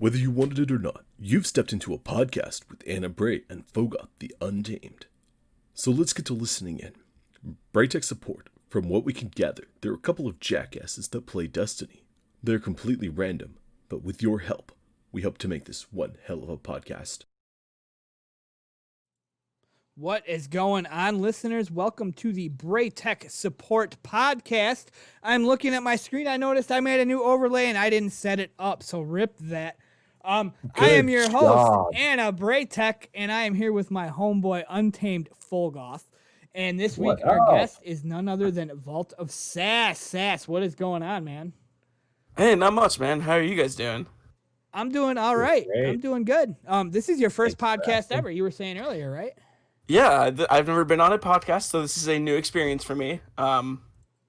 Whether you wanted it or not, you've stepped into a podcast with Bray and Phogoth the Untamed. So let's get to listening in. Braytech support. From what we can gather, there are a couple of jackasses that play Destiny. They're completely random, but with your help, we hope to make this one hell of a podcast. What is going on, listeners? Welcome to the Braytech Support Podcast. I'm looking at my screen. I noticed I made a new overlay and I didn't set it up, so rip that. I am your host, Anna Braytech, and I am here with my homeboy, Untamed Phogoth. And this week, our guest is none other than Vault of Sass. Sass, what is going on, man? Hey, not much, man. How are you guys doing? I'm doing all right. I'm doing good. This is your first podcast ever, you were saying earlier, right? Yeah, I've never been on a podcast, so this is a new experience for me.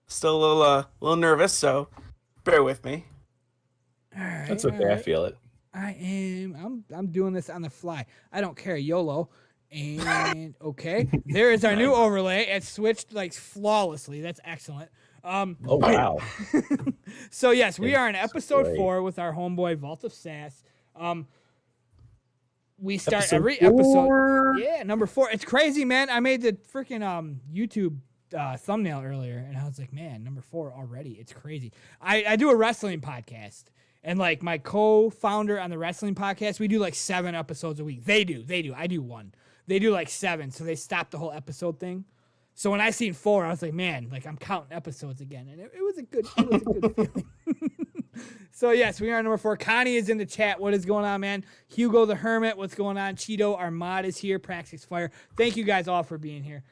Still a little nervous, so bear with me. All right, that's okay. Right. I feel it. I'm doing this on the fly. I don't care, YOLO. And okay, there is our new overlay. It switched like flawlessly. That's excellent. Oh wow. So yes, we are in episode 4 with our homeboy Vault of Sass. We start Episode every 4? episode. Yeah, number 4. It's crazy, man. I made the freaking YouTube thumbnail earlier, and I was like, man, number 4 already. It's crazy. I do a wrestling podcast. And like my co-founder on the wrestling podcast, we do like 7 episodes a week. They do. I do 1. They do like 7, so they stopped the whole episode thing. So when I seen 4, I was like, man, like I'm counting episodes again, and it was a good feeling. So yes, we are on number 4. Connie is in the chat. What is going on, man? Hugo the Hermit, what's going on? Cheeto, our mod is here. Praxis Fire. Thank you guys all for being here.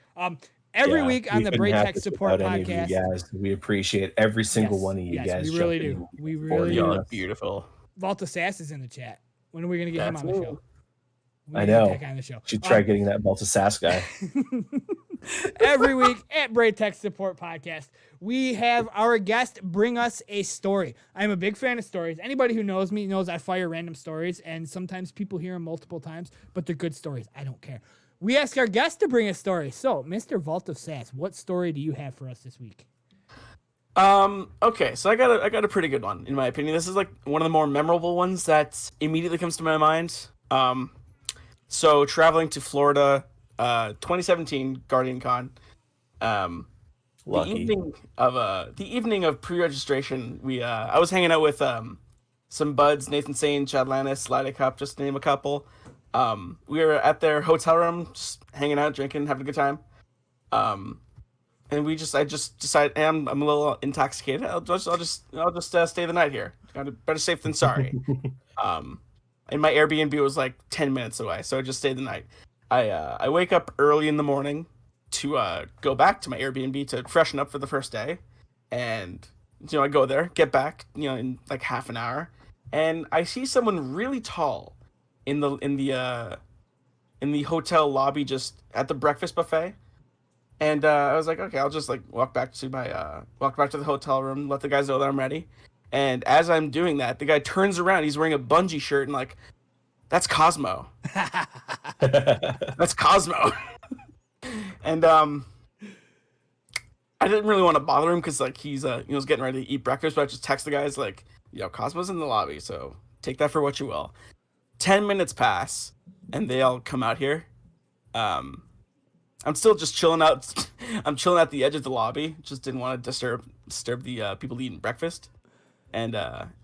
Every week on the Braytech Support Podcast. Yes, we appreciate every single one of you guys. We really do. We really do. Beautiful. Vault of Sass is in the chat. When are we gonna get him on the show? I know. On the show. Should try getting that Vault of Sass guy. Every week at Braytech Support Podcast, we have our guest bring us a story. I'm a big fan of stories. Anybody who knows me knows I fire random stories, and sometimes people hear them multiple times, but they're good stories. I don't care. We ask our guest to bring a story. So, Mr. Vault of Sass, what story do you have for us this week? Okay, so I got a pretty good one, in my opinion. This is like one of the more memorable ones that immediately comes to my mind. So traveling to Florida, 2017 Guardian Con, the evening of pre-registration, I was hanging out with some buds, Nathan Sane, Chad Lannis, Slidy Cup, just to name a couple. We were at their hotel room, just hanging out, drinking, having a good time. And I just decided, I'm a little intoxicated. I'll just stay the night here. Better safe than sorry. And my Airbnb was like 10 minutes away, so I just stayed the night. I wake up early in the morning to go back to my Airbnb to freshen up for the first day, and I go there, get back, in like half an hour, and I see someone really tall in the hotel lobby, just at the breakfast buffet. And I was like, okay, I'll just like walk back to the hotel room, let the guys know that I'm ready. And as I'm doing that, the guy turns around. He's wearing a Bungie shirt, and like, that's Cosmo. That's Cosmo. And I didn't really want to bother him because like he's was getting ready to eat breakfast. But I just text the guys like, Cosmo's in the lobby, so take that for what you will. 10 minutes pass, and they all come out here. I'm still just chilling out. I'm chilling at the edge of the lobby. Just didn't want to disturb the people eating breakfast. And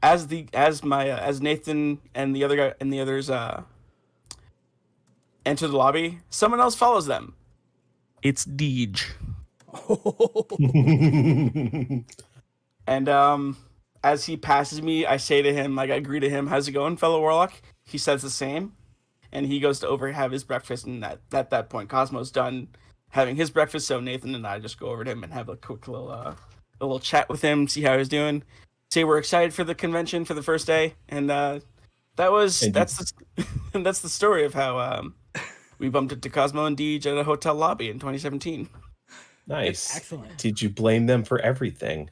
as Nathan and the other guy and the others enter the lobby, someone else follows them. It's Deej. And as he passes me, I say to him, like, I greet him, "How's it going, fellow Warlock?" He says the same, and he goes to have his breakfast. And at that point, Cosmo's done having his breakfast, so Nathan and I just go over to him and have a quick little chat with him, see how he's doing. Say we're excited for the convention for the first day, and that's the story of how we bumped into Cosmo and Deej at a hotel lobby in 2017. Nice. Excellent. Did you blame them for everything?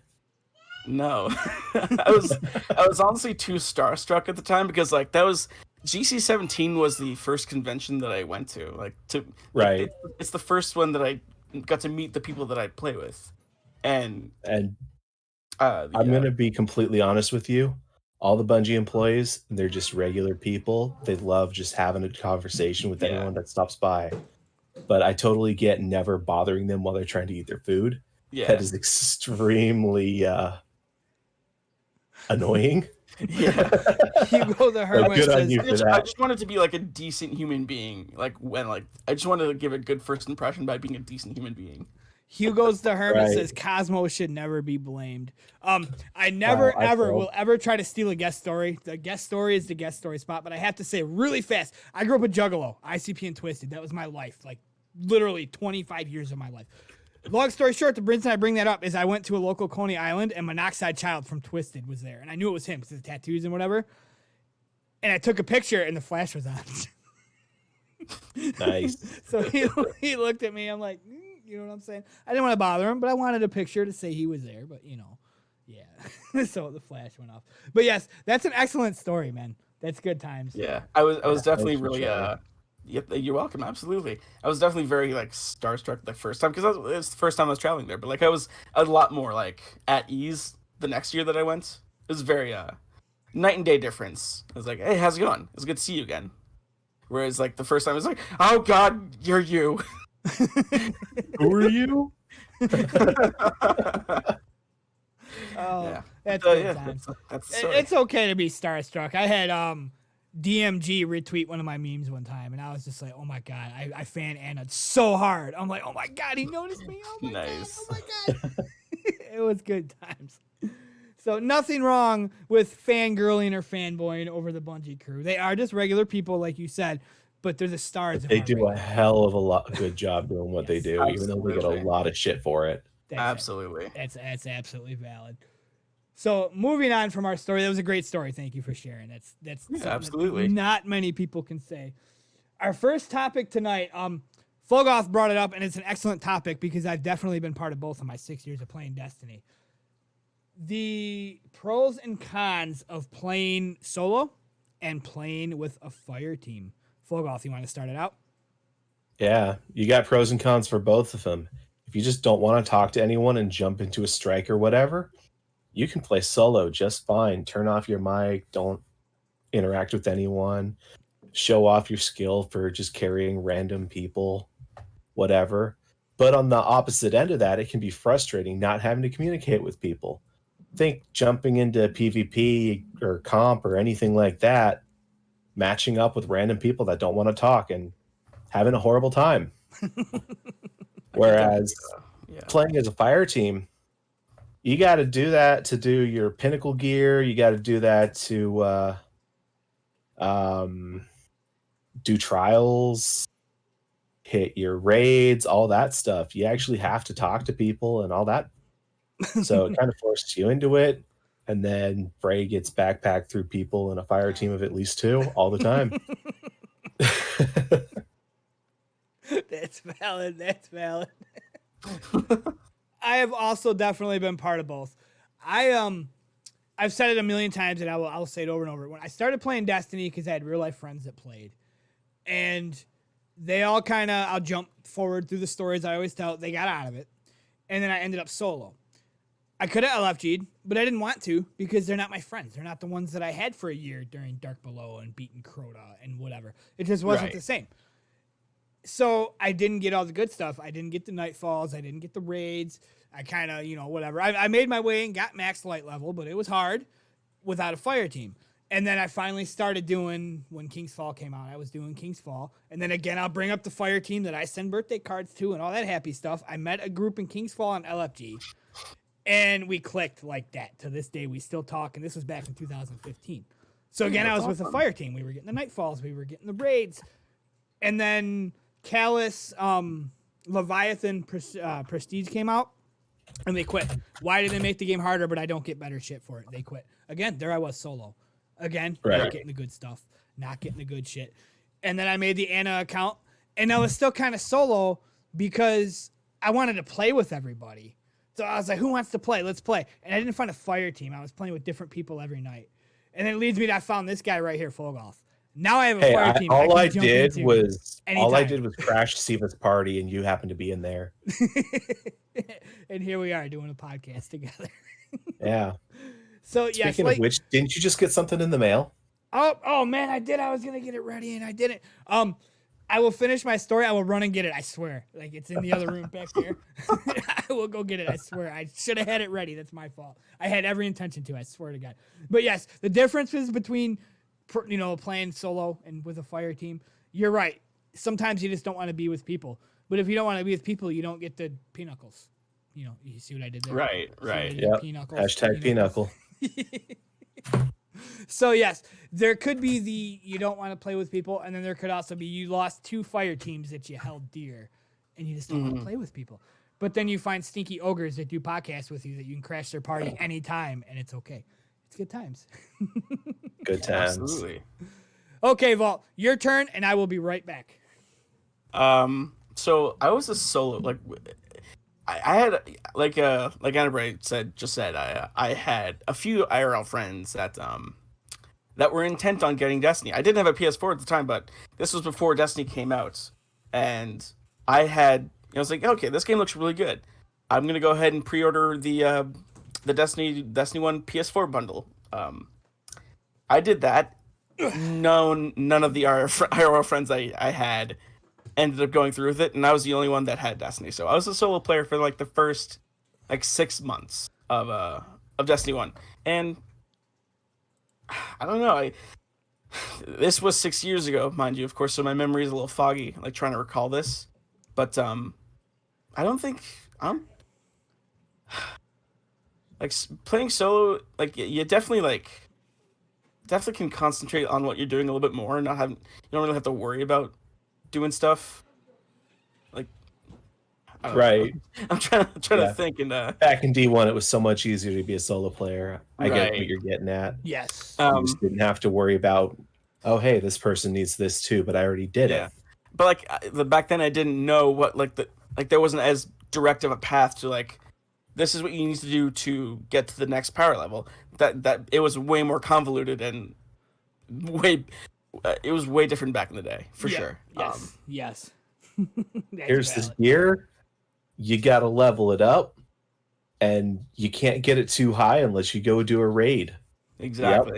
No. I was honestly too starstruck at the time, because like that was GC17 was the first convention that I went to. Right. It's the first one that I got to meet the people that I'd play with. And I'm going to be completely honest with you. all the Bungie employees, they're just regular people. They love just having a conversation with anyone that stops by. But I totally get never bothering them while they're trying to eat their food. Yeah. That is extremely annoying. Yeah. Hugo the Hermit good on says, you. I just wanted to be like a decent human being. Like I just wanted to give a good first impression by being a decent human being. Hugo's the Hermit Right. says Cosmo should never be blamed. I never will ever try to steal a guest story. The guest story is the guest story spot, but I have to say really fast. I grew up a Juggalo, ICP and Twisted. That was my life, like literally 25 years of my life. Long story short, the reason I bring that up is I went to a local Coney Island and Monoxide Child from Twisted was there, and I knew it was him because of the tattoos and whatever. And I took a picture and the flash was on. Nice. So he looked at me. I'm like, you know what I'm saying? I didn't want to bother him, but I wanted a picture to say he was there. But yeah. So the flash went off. But yes, that's an excellent story, man. That's good times. Yeah, I was definitely thanks for really sharing. Yep, you're welcome. Absolutely, I was definitely very like starstruck the first time because it was the first time I was traveling there. But like I was a lot more like at ease the next year that I went. It was very night and day difference. I was like, hey, how's it going? It's good to see you again. Whereas like the first time I was like, oh God, you're you. Who are you? Oh, Yeah. that's good Yeah, times. that's the story. It's okay to be starstruck. I had DMG retweet one of my memes one time, and I was just like, oh my God, I fan Anna so hard. I'm like, oh my God, he noticed me. Oh my Nice. God. Oh my God. It was good times. So nothing wrong with fangirling or fanboying over the Bungie crew. They are just regular people, like you said, but they're the stars. They do a hell of a good job doing what they do, even though they get a Absolutely. lot of shit for it. Absolutely. That's absolutely valid. So moving on from our story, that was a great story. Thank you for sharing. That's something absolutely. that not many people can say. Our first topic tonight, Phogoth brought it up, and it's an excellent topic because I've definitely been part of both of my 6 years of playing Destiny. The pros and cons of playing solo and playing with a fire team. Phogoth, you want to start it out? Yeah, you got pros and cons for both of them. If you just don't want to talk to anyone and jump into a strike or whatever, you can play solo just fine. Turn off your mic, don't interact with anyone, show off your skill for just carrying random people, whatever. But on the opposite end of that, it can be frustrating not having to communicate with people. Think jumping into PvP or comp or anything like that, matching up with random people that don't want to talk and having a horrible time. Whereas playing as a fire team, you got to do that to do your pinnacle gear. You got to do that to do trials, hit your raids, all that stuff. You actually have to talk to people and all that. So it kind of forces you into it. And then Bray gets backpacked through people in a fire team of at least 2 all the time. That's valid. That's valid. I have also definitely been part of both. I've said it a million times, and I'll say it over and over. When I started playing Destiny, because I had real life friends that played, and they all kind of, I'll jump forward through the stories I always tell, they got out of it, and then I ended up solo. I could have LFG'd, but I didn't want to because they're not my friends. They're not the ones that I had for a year during Dark Below and Beaten Crota and whatever. It just wasn't the same. So I didn't get all the good stuff. I didn't get the Nightfalls. I didn't get the raids. I kind of, whatever. I made my way and got max light level, but it was hard without a fire team. And then I finally started doing, when King's Fall came out, I was doing King's Fall. And then again, I'll bring up the fire team that I send birthday cards to and all that happy stuff. I met a group in King's Fall on LFG. And we clicked like that. To this day, we still talk. And this was back in 2015. So again, I was with a fire team. We were getting the Nightfalls. We were getting the raids. And then Callus, Leviathan Prestige came out. And they quit. Why did they make the game harder, but I don't get better shit for it? They quit. Again, there I was solo. Again, not getting the good stuff. Not getting the good shit. And then I made the Anna account. And I was still kind of solo because I wanted to play with everybody. So I was like, who wants to play? Let's play. And I didn't find a fire team. I was playing with different people every night. And then it leads me to I found this guy right here, Phogoth. Now I have a fire team. All I did was anytime. crash Siva's party, and you happened to be in there. And here we are doing a podcast together. Yeah. So yes, Speaking of which, didn't you just get something in the mail? Oh man, I did. I was gonna get it ready and I didn't. I will finish my story. I will run and get it. I swear. Like it's in the other room back there. I will go get it. I swear. I should have had it ready. That's my fault. I had every intention to. I swear to God. But yes, the differences between, playing solo and with a fire team. You're right. Sometimes you just don't want to be with people. But if you don't want to be with people, you don't get the pinocles. You see what I did there? Right. Yeah. Hashtag pinochle. So yes, there could be you don't want to play with people, and then there could also be you lost 2 fire teams that you held dear, and you just don't want to play with people. But then you find stinky ogres that do podcasts with you that you can crash their party anytime, and it's okay. It's good times. Good times. Absolutely. Okay, Vault, your turn, and I will be right back. So I was a solo. Like, I had like Annabray said. I had a few IRL friends that were intent on getting Destiny. I didn't have a PS4 at the time, but this was before Destiny came out, and I was like, okay, this game looks really good. I'm gonna go ahead and pre-order the Destiny 1 PS4 bundle. I did that. None of the IRL friends I had ended up going through with it, and I was the only one that had Destiny. So I was a solo player for like the first 6 months of Destiny 1. And I don't know, this was 6 years ago, mind you, of course, so my memory is a little foggy, like trying to recall this. But I don't think playing solo, like you definitely can concentrate on what you're doing a little bit more and you don't really have to worry about doing stuff. Like, I don't Right. know. I'm trying to think. And back in D1, it was so much easier to be a solo player. I get Right. what you're getting at. Yes. You just didn't have to worry about, oh, hey, this person needs this too, but I already did it. But back then I didn't know what there wasn't as direct of a path to this is what you need to do to get to the next power level. That it was way more convoluted and it was way different back in the day, for sure. Yes. Here's this gear. You got to level it up, and you can't get it too high unless you go do a raid. Exactly.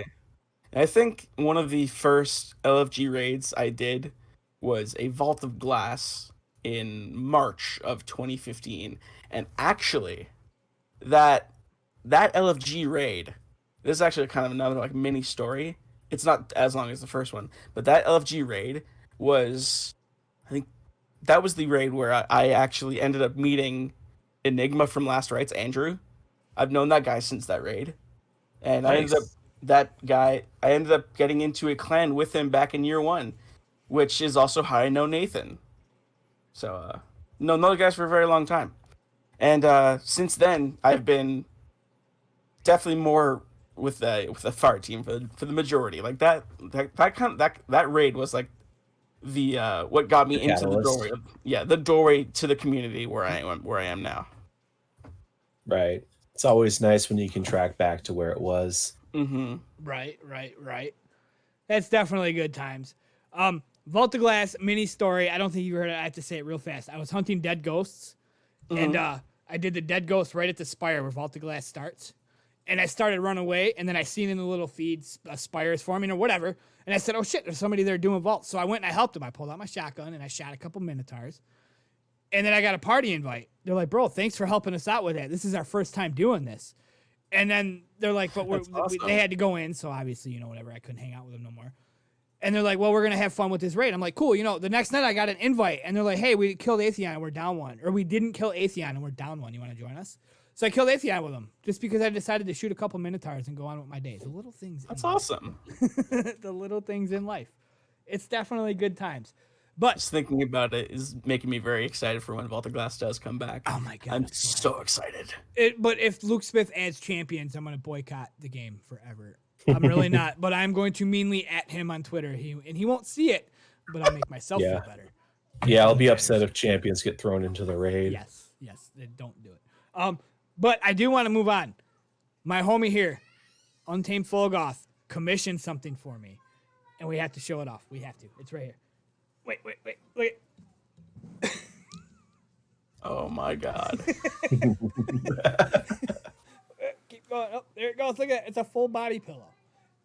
Yep. I think one of the first LFG raids I did was a Vault of Glass in March of 2015. And actually, that LFG raid, this is actually kind of another mini story. It's not as long as the first one, but that LFG raid was, I think, that was the raid where I actually ended up meeting Enigma from Last Rites, Andrew. I've known that guy since that raid, and nice. I ended up getting into a clan with him back in year 1, which is also how I know Nathan. So, known those guys for a very long time, and since then I've been definitely more with the Fireteam for the majority. Like that raid was like the what got me into the doorway. The doorway to the community where I am now. Right. It's always nice when you can track back to where it was. Mm-hmm. Right. That's definitely good times. Vault of Glass mini story. I don't think you heard it. I have to say it real fast. I was hunting dead ghosts, and I did the dead ghost right at the spire where Vault of Glass starts. And I started running away, and then I seen in the little feeds spires forming or whatever. And I said, oh shit, there's somebody there doing vaults. So I went and I helped him. I pulled out my shotgun and I shot a couple minotaurs. And then I got a party invite. They're like, bro, thanks for helping us out with that. This is our first time doing this. And then they're like, but awesome. They had to go in. So obviously, whatever, I couldn't hang out with them no more. And they're like, well, we're going to have fun with this raid. I'm like, cool. The next night I got an invite and they're like, hey, we killed Atheon and we're down 1. Or we didn't kill Atheon and we're down 1. You want to join us? So I killed Atheon with them just because I decided to shoot a couple minotaurs and go on with my day. The little things. That's awesome. The little things in life. It's definitely good times. But just thinking about it is making me very excited for when Vault of Glass does come back. Oh my god, I'm so excited. But if Luke Smith adds champions, I'm going to boycott the game forever. I'm really not, but I'm going to meanly at him on Twitter. He won't see it, but I'll make myself feel better. Yeah, I'll be upset if champions get thrown into the raid. Yes, don't do it. But I do want to move on. My homie here, Untamed Phogoth, commissioned something for me, and we have to show it off. We have to. It's right here. Wait. Look at. Oh my god. Keep going. Oh, there it goes. Look at it. It's a full body pillow.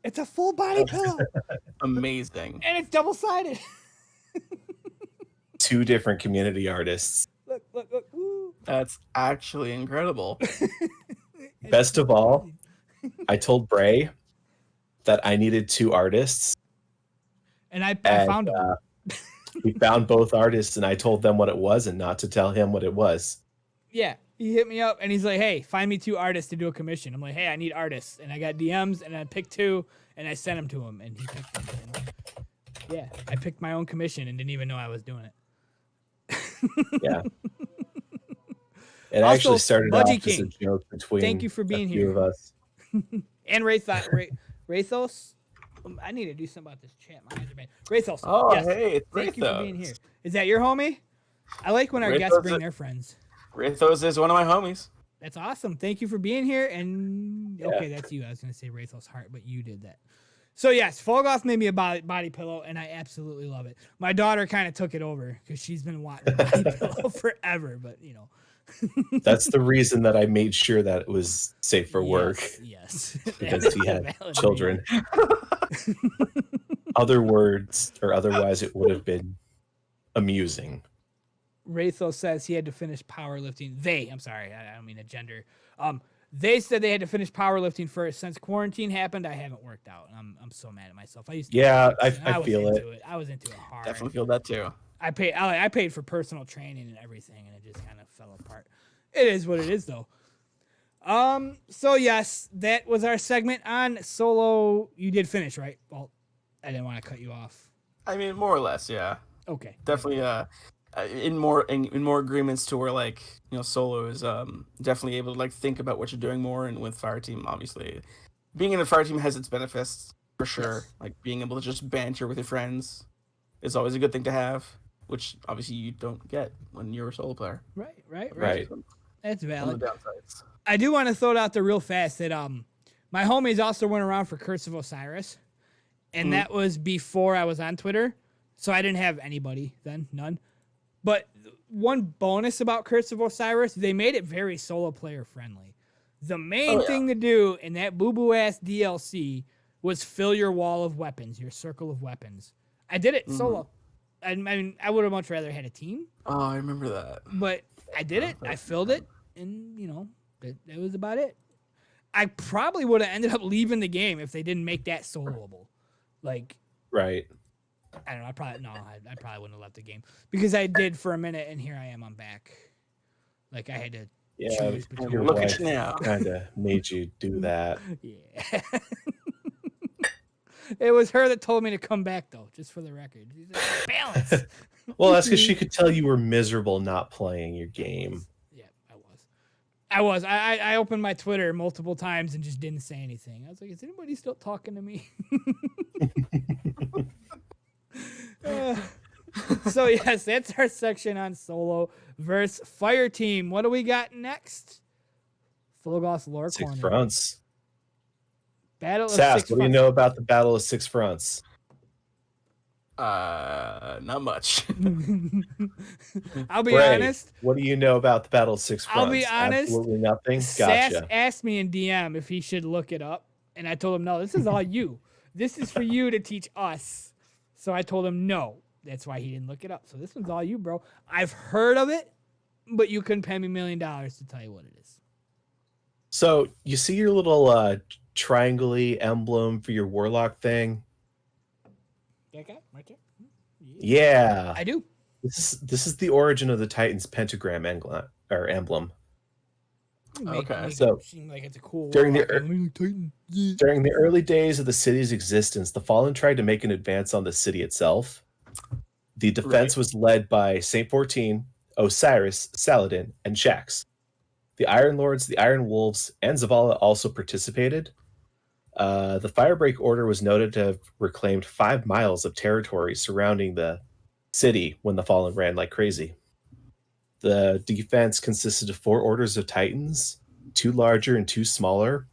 It's a full body pillow. Amazing. And it's double-sided. 2 different community artists. Look. Woo. That's actually incredible. Best of all, I told Bray that I needed 2 artists. And I found them. We found both artists, and I told them what it was and not to tell him what it was. Yeah, he hit me up and he's like, "Hey, find me 2 artists to do a commission." I'm like, "Hey, I need artists," and I got DMs and I picked 2 and I sent them to him and he picked them. And yeah, I picked my own commission and didn't even know I was doing it. Yeah. It Also, actually started Budgie off as a King, joke between thank you for being a few here. of us. And Rathos. I need to do something about this chat. My eyes are bad. Rathos. Oh, yes. hey, it's Thank you for being Rathos. here. Is that your homie? I like when our guests Rathos bring is- their friends. Rathos is one of my homies. That's awesome. Thank you for being here. And okay, that's you. I was gonna say Rathos Heart, but you did that. So yes, Phogoth made me a body pillow, and I absolutely love it. My daughter kind of took it over because she's been wanting a body pillow forever. But you know, That's the reason that I made sure that it was safe for work, Yes, because he had Valid children. reason. Other words, or otherwise it would have been amusing. Rathos says he had to finish powerlifting. I'm sorry, I don't mean a gender. They said they had to finish powerlifting first. Since quarantine happened, I haven't worked out. I'm so mad at myself. I used to. Yeah, I was feel into it. I was into it hard. Definitely feel that too. I paid for personal training and everything, and it just kind of fell apart. It is what it is, though. So yes, that was our segment on Solo. You did finish, right? Well, I didn't want to cut you off. I mean, more or less, yeah. Okay. Definitely. In more agreements to where, like, you know, Solo is definitely able to like think about what you're doing more, and with Fireteam, obviously, being in a Fireteam has its benefits for sure. Yes. Like being able to just banter with your friends is always a good thing to have, which obviously you don't get when you're a solo player. Right. That's One valid. of the downsides. I do want to throw it out there real fast that my homies also went around for Curse of Osiris, and that was before I was on Twitter, so I didn't have anybody then, none. But one bonus about Curse of Osiris, they made it very solo player friendly. The main thing to do in that boo-boo ass DLC was fill your wall of weapons, your circle of weapons. I did it solo. I mean, I would have much rather had a team, Oh, I remember that. but I did it. I filled it, and you know, that was about it. I probably would have ended up leaving the game if they didn't make that soloable. Like, Right. I don't know. I probably wouldn't have left the game because I did for a minute, and here I am. I'm back. Like I had to Yeah, choose between. your Look at wife you now. kind of made you do that. Yeah. It was her that told me to come back, though, just for the record. She's like, balance. Well, that's because she could tell you were miserable not playing your game. Yeah, I was. I opened my Twitter multiple times and just didn't say anything. I was like, is anybody still talking to me? So yes, that's our section on Solo versus Fireteam. What do we got next? Phogoth's lore 6 corner. fronts. Battle of Sass, Six what do you Fronts. know about the Battle of 6 Fronts? Not much. I'll be Bray, honest. what do you know about the Battle of 6 Fronts? I'll be honest, Absolutely nothing. Sass Gotcha. asked me in DM if he should look it up, and I told him no. This is all you. This is for you to teach us. So I told him no. That's why he didn't look it up. So this one's all you, bro. I've heard of it, but you couldn't pay me $1 million to tell you what it is. So you see your little triangle-y emblem for your warlock thing? Okay, right there. Yeah. I do. This is the origin of the Titan's pentagram emblem. Okay. Make So, it seem like it's a cool during the warlock. I'm like, Titan. Yeah. During the early days of the city's existence, the Fallen tried to make an advance on the city itself. The defense was led by Saint 14, Osiris, Saladin, and Shax. The Iron Lords, the Iron Wolves, and Zavala also participated. The Firebreak Order was noted to have reclaimed 5 miles of territory surrounding the city when the Fallen ran like crazy. The defense consisted of 4 orders of Titans, 2 larger and 2 smaller,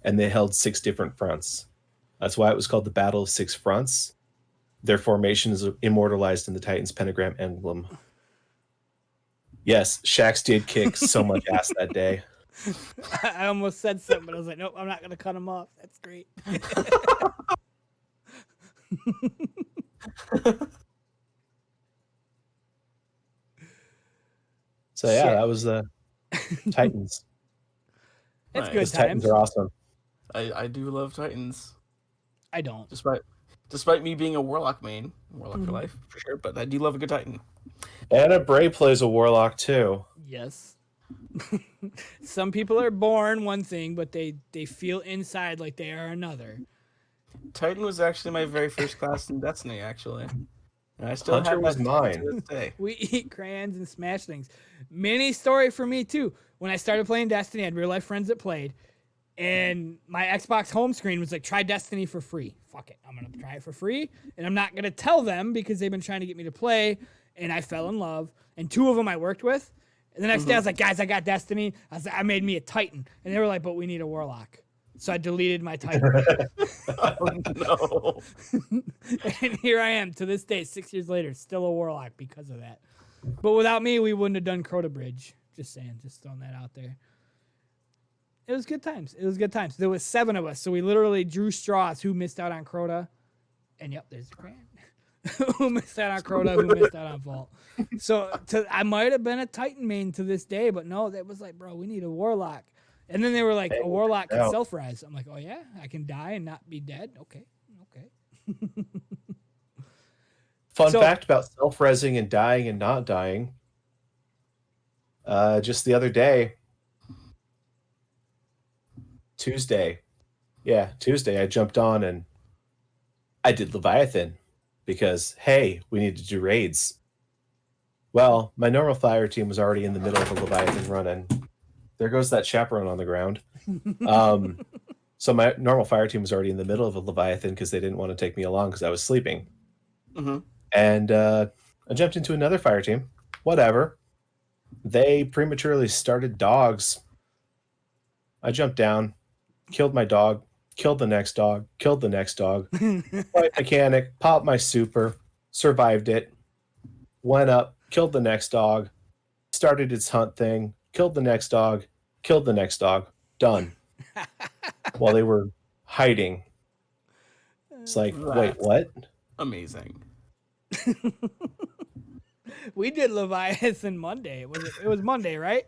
and they held 6 different fronts. That's why it was called the Battle of 6 Fronts. Their formation is immortalized in the Titan's pentagram emblem. Yes, Shax did kick so much ass that day. I almost said something, but I was like, nope, I'm not gonna cut him off. That's great. So yeah, Shit. that was the Titans. It's Nice. good Those Titans times. are awesome. I do love Titans, I don't. despite me being a Warlock main, Warlock for life for sure. But I do love a good Titan. Anna Bray plays a warlock too. Yes. Some people are born one thing, but they feel inside like they are another. Titan was actually my very first class in Destiny, actually. And I still Hunter have was that mine. to this day. We eat crayons and smash things. Mini story for me too. When I started playing Destiny, I had real life friends that played, and my Xbox home screen was like, try Destiny for free. Fuck it. I'm going to try it for free. And I'm not going to tell them because they've been trying to get me to play. And I fell in love. And 2 of them I worked with. And the next day I was like, guys, I got Destiny. I made me a Titan. And they were like, but we need a Warlock. So I deleted my Titan. Oh, no. And here I am to this day, 6 years later, still a Warlock because of that. But without me, we wouldn't have done Crota Bridge. Just saying, just throwing that out there. It was good times. It was good times. There was 7 of us, so we literally drew straws who missed out on Crota. And yep, there's the Grand. Who missed out on Crota, who missed out on Vault. So I might have been a Titan main to this day, but no, that was like, bro, we need a Warlock. And then they were like, a Warlock can self-res. I'm like, oh yeah, I can die and not be dead? Okay. Fun fact about self-resing and dying and not dying. Just the other day, Tuesday, I jumped on and I did Leviathan because, hey, we need to do raids. Well, my normal fire team was already in the middle of a Leviathan run, and there goes that chaperone on the ground. So my normal fire team was already in the middle of a Leviathan because they didn't want to take me along because I was sleeping. Mm-hmm. And I jumped into another fire team. Whatever. They prematurely started dogs. I jumped down, killed my dog, killed the next dog, killed the next dog. White mechanic, popped my super, survived it, went up, killed the next dog, started its hunt thing, killed the next dog, killed the next dog. Done. While they were hiding. It's like, wait, what? Amazing. We did Leviathan Monday. It was Monday, right?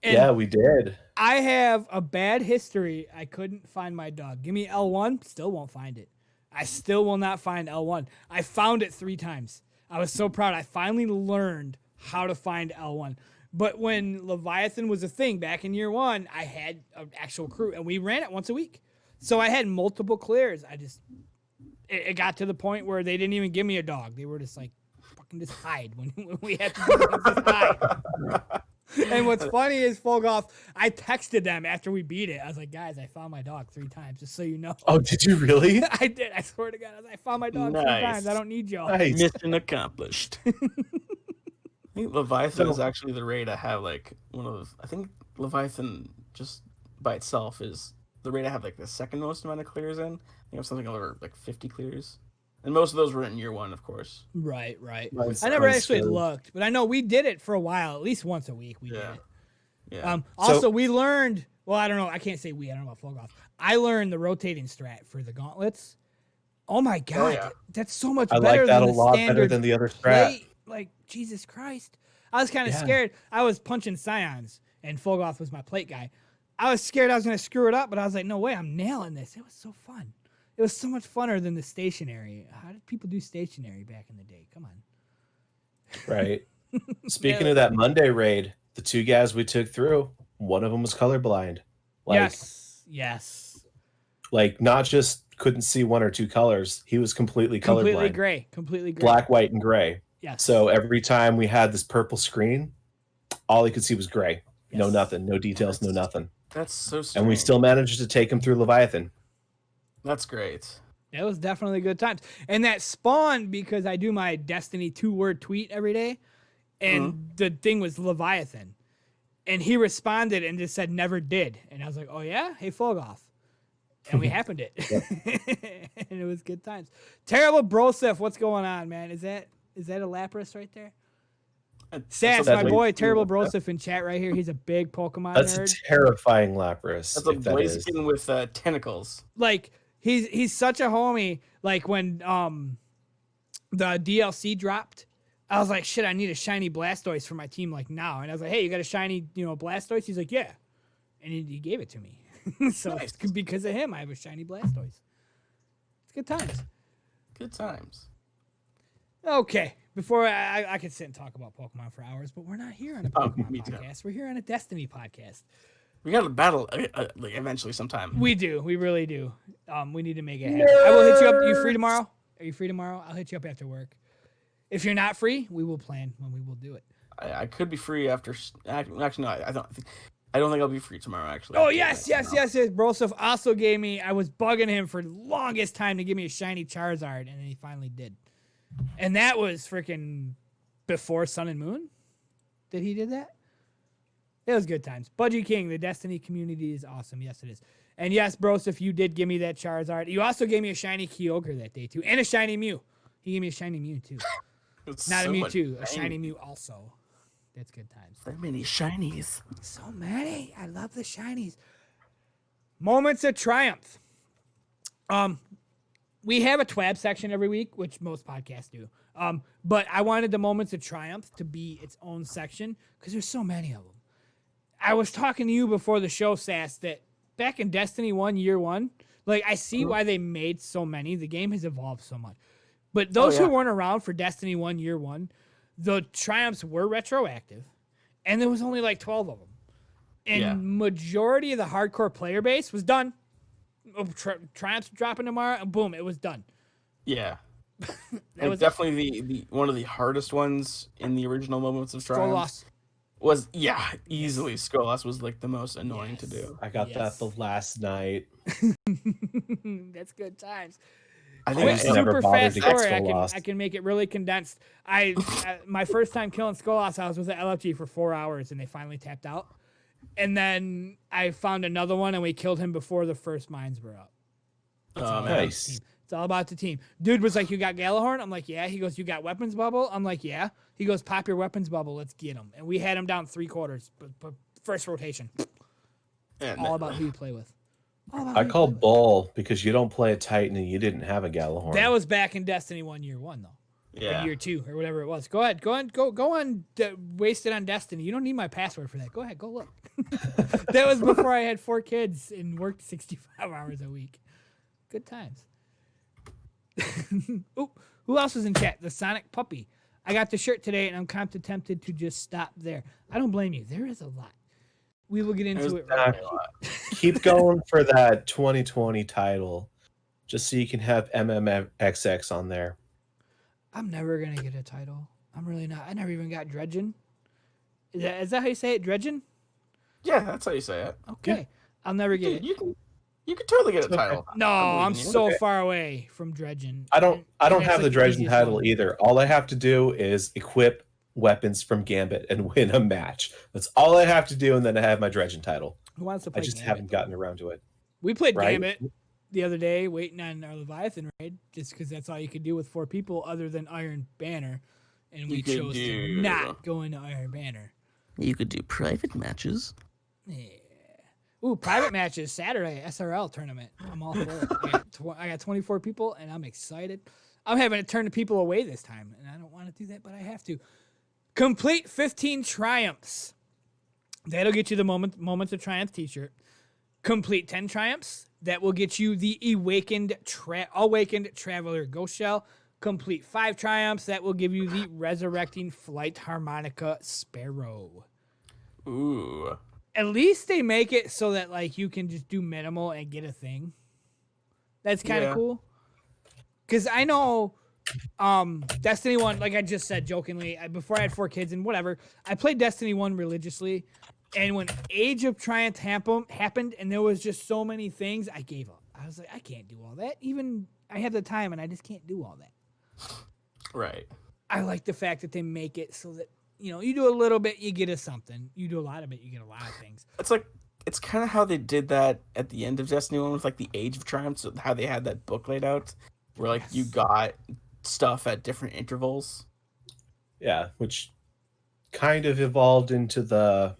And yeah, we did. I have a bad history. I couldn't find my dog. Give me L1, still won't find it. I still will not find L1. I found it 3 times. I was so proud. I finally learned how to find L1. But when Leviathan was a thing back in year 1, I had an actual crew, and we ran it once a week. So I had multiple clears. It got to the point where they didn't even give me a dog. They were just like, fucking just hide when we had to do things, just hide. And what's funny is, Phogoth, I texted them after we beat it. I was like, guys, I found my dog 3 times, just so you know. Oh, did you really? I did. I swear to God. I found my dog 3 times. I don't need y'all. Nice. Mission accomplished. I think Leviathan is actually the raid I have, like, one of those. I think Leviathan just by itself is the raid I have, like, the second most amount of clears in. I think I have something over, like, 50 clears. And most of those were in year 1, of course. Right. Nice, I never nice actually story. looked, but I know we did it for a while, at least once a week. We did it. Yeah. Also, we learned, well, I don't know. I can't say we. I don't know about Phogoth. I learned the rotating strat for the gauntlets. Oh, my God. yeah. That's so much I better like that than a the lot standard better than the other strat. play. Like, Jesus Christ. I was kind of Yeah. scared. I was punching Scions, and Phogoth was my plate guy. I was scared I was going to screw it up, but I was like, no way, I'm nailing this. It was so fun. It was so much funner than the stationary. How did people do stationary back in the day? Come on. Right. Speaking of that Monday raid, the 2 guys we took through, one of them was colorblind. Like, Yes. like not just couldn't see 1 or 2 colors. He was completely colorblind. Completely gray. Black, white, and gray. Yes. So every time we had this purple screen, all he could see was gray. No Yes. nothing. No details, no nothing. That's so strange. And we still managed to take him through Leviathan. That's great. That was definitely good times. And that spawned because I do my Destiny 2-word tweet every day. And the thing was Leviathan. And he responded and just said, never did. And I was like, oh, yeah? Hey, Phogoth. And we happened it. And it was good times. Terrible Broseph, what's going on, man? Is that a Lapras right there? Sass, That's my a- boy, Terrible Broseph in chat right here. He's a big Pokemon That's nerd. a terrifying Lapras. That's a if that is. Blaziken with tentacles. Like he's such a homie. Like when the DLC dropped, I was like, shit, I need a shiny Blastoise for my team like now. And I was like, hey, you got a shiny, Blastoise? He's like, yeah. And he gave it to me. So Nice. because of him, I have a shiny Blastoise. It's good times. Good times. Okay. Before I could sit and talk about Pokemon for hours, but we're not here on a Pokemon me too. podcast. We're here on a Destiny podcast. We got to battle like eventually sometime. We do. We really do. We need to make it happen. I will hit you up. You free tomorrow? Are you free tomorrow? I'll hit you up after work. If you're not free, we will plan when we will do it. I could be free after. Actually, no. I don't think I'll be free tomorrow. Actually. Oh yes. Broseph also gave me. I was bugging him for the longest time to give me a shiny Charizard, and then he finally did. And that was freaking before Sun and Moon. Did he did that? It was good times. Budgie King, the Destiny community is awesome. Yes, it is. And yes, Broseph, you did give me that Charizard. You also gave me a shiny Kyogre that day too, and a shiny Mew. He gave me a shiny Mew too. It's Not a so Mewtwo, a much shiny Mew also. That's good times. So many shinies. So many. I love the shinies. Moments of triumph. We have a TWAB section every week, which most podcasts do. But I wanted the moments of triumph to be its own section because there's so many of them. I was talking to you before the show, Sass, that back in Destiny 1, Year 1, like I see why they made so many. The game has evolved so much. But those who weren't around for Destiny 1, Year 1, the triumphs were retroactive, and there was only like 12 of them. And majority of the hardcore player base was done. Triumphs dropping tomorrow, and boom, it was done. Yeah. That was definitely the one of the hardest ones in the original Moments of Triumph. loss. Was easily Skolas was like the most annoying to do. I got that the last night. That's good times. I Quick, think never super bothered fast to get story. Skolas. I can make it really condensed. My first time killing Skolas, I was with the LFG for 4 hours, and they finally tapped out. And then I found another one, and we killed him before the first mines were up. Nice. It's all about the team. Dude was like, you got Galahorn? I'm like, yeah. He goes, you got weapons bubble? I'm like, yeah. He goes, pop your weapons bubble. Let's get him. And we had him down 3/4, but first rotation. All about who you play with. I called bull because you don't play a Titan and you didn't have a Galahorn. That was back in Destiny 1, Year 1, though. Yeah. Or Year 2, or whatever it was. Go ahead. Go on. Waste it on Destiny. You don't need my password for that. Go ahead. Go look. That was before I had 4 kids and worked 65 hours a week. Good times. Ooh, who else was in chat? The Sonic Puppy. I got the shirt today, and I'm kind of tempted to just stop there. I don't blame you. There is a lot. We will get into it right now. Keep going for that 2020 title, just so you can have MMXX on there. I'm never going to get a title. I'm really not. I never even got Dredgen. Is that how you say it? Dredgen? Yeah, that's how you say it. Okay. Yeah. I'll never get it. You can totally get a title. No, I'm so far away from Dredgen. I don't have the like Dredgen title either. All I have to do is equip weapons from Gambit and win a match. That's all I have to do, and then I have my Dredgen title. Who wants to play I just Gambit, haven't gotten around to it. We played Right? Gambit the other day, waiting on our Leviathan raid, just because that's all you could do with 4 people other than Iron Banner, and we chose to not go into Iron Banner. You could do private matches. Yeah. Ooh, private matches Saturday SRL tournament. I'm all for it. I got 24 people, and I'm excited. I'm having to turn the people away this time, and I don't want to do that, but I have to. Complete 15 triumphs. That'll get you the Moments of Triumph t-shirt. Complete 10 triumphs. That will get you the Awakened Traveler Ghost Shell. Complete 5 triumphs. That will give you the Resurrecting Flight Harmonica Sparrow. Ooh. At least they make it so that like you can just do minimal and get a thing. That's kind of cool. Because I know Destiny 1, like I just said jokingly, before I had 4 kids and whatever, I played Destiny 1 religiously. And when Age of Triumph happened and there was just so many things, I gave up. I was like, I can't do all that. Even I have the time and I just can't do all that. Right. I like the fact that they make it so that, you do a little bit, you get a something. You do a lot of it, you get a lot of things. It's kind of how they did that at the end of Destiny 1 with like the Age of Triumph, so how they had that book laid out where like you got stuff at different intervals. Yeah, which kind of evolved into the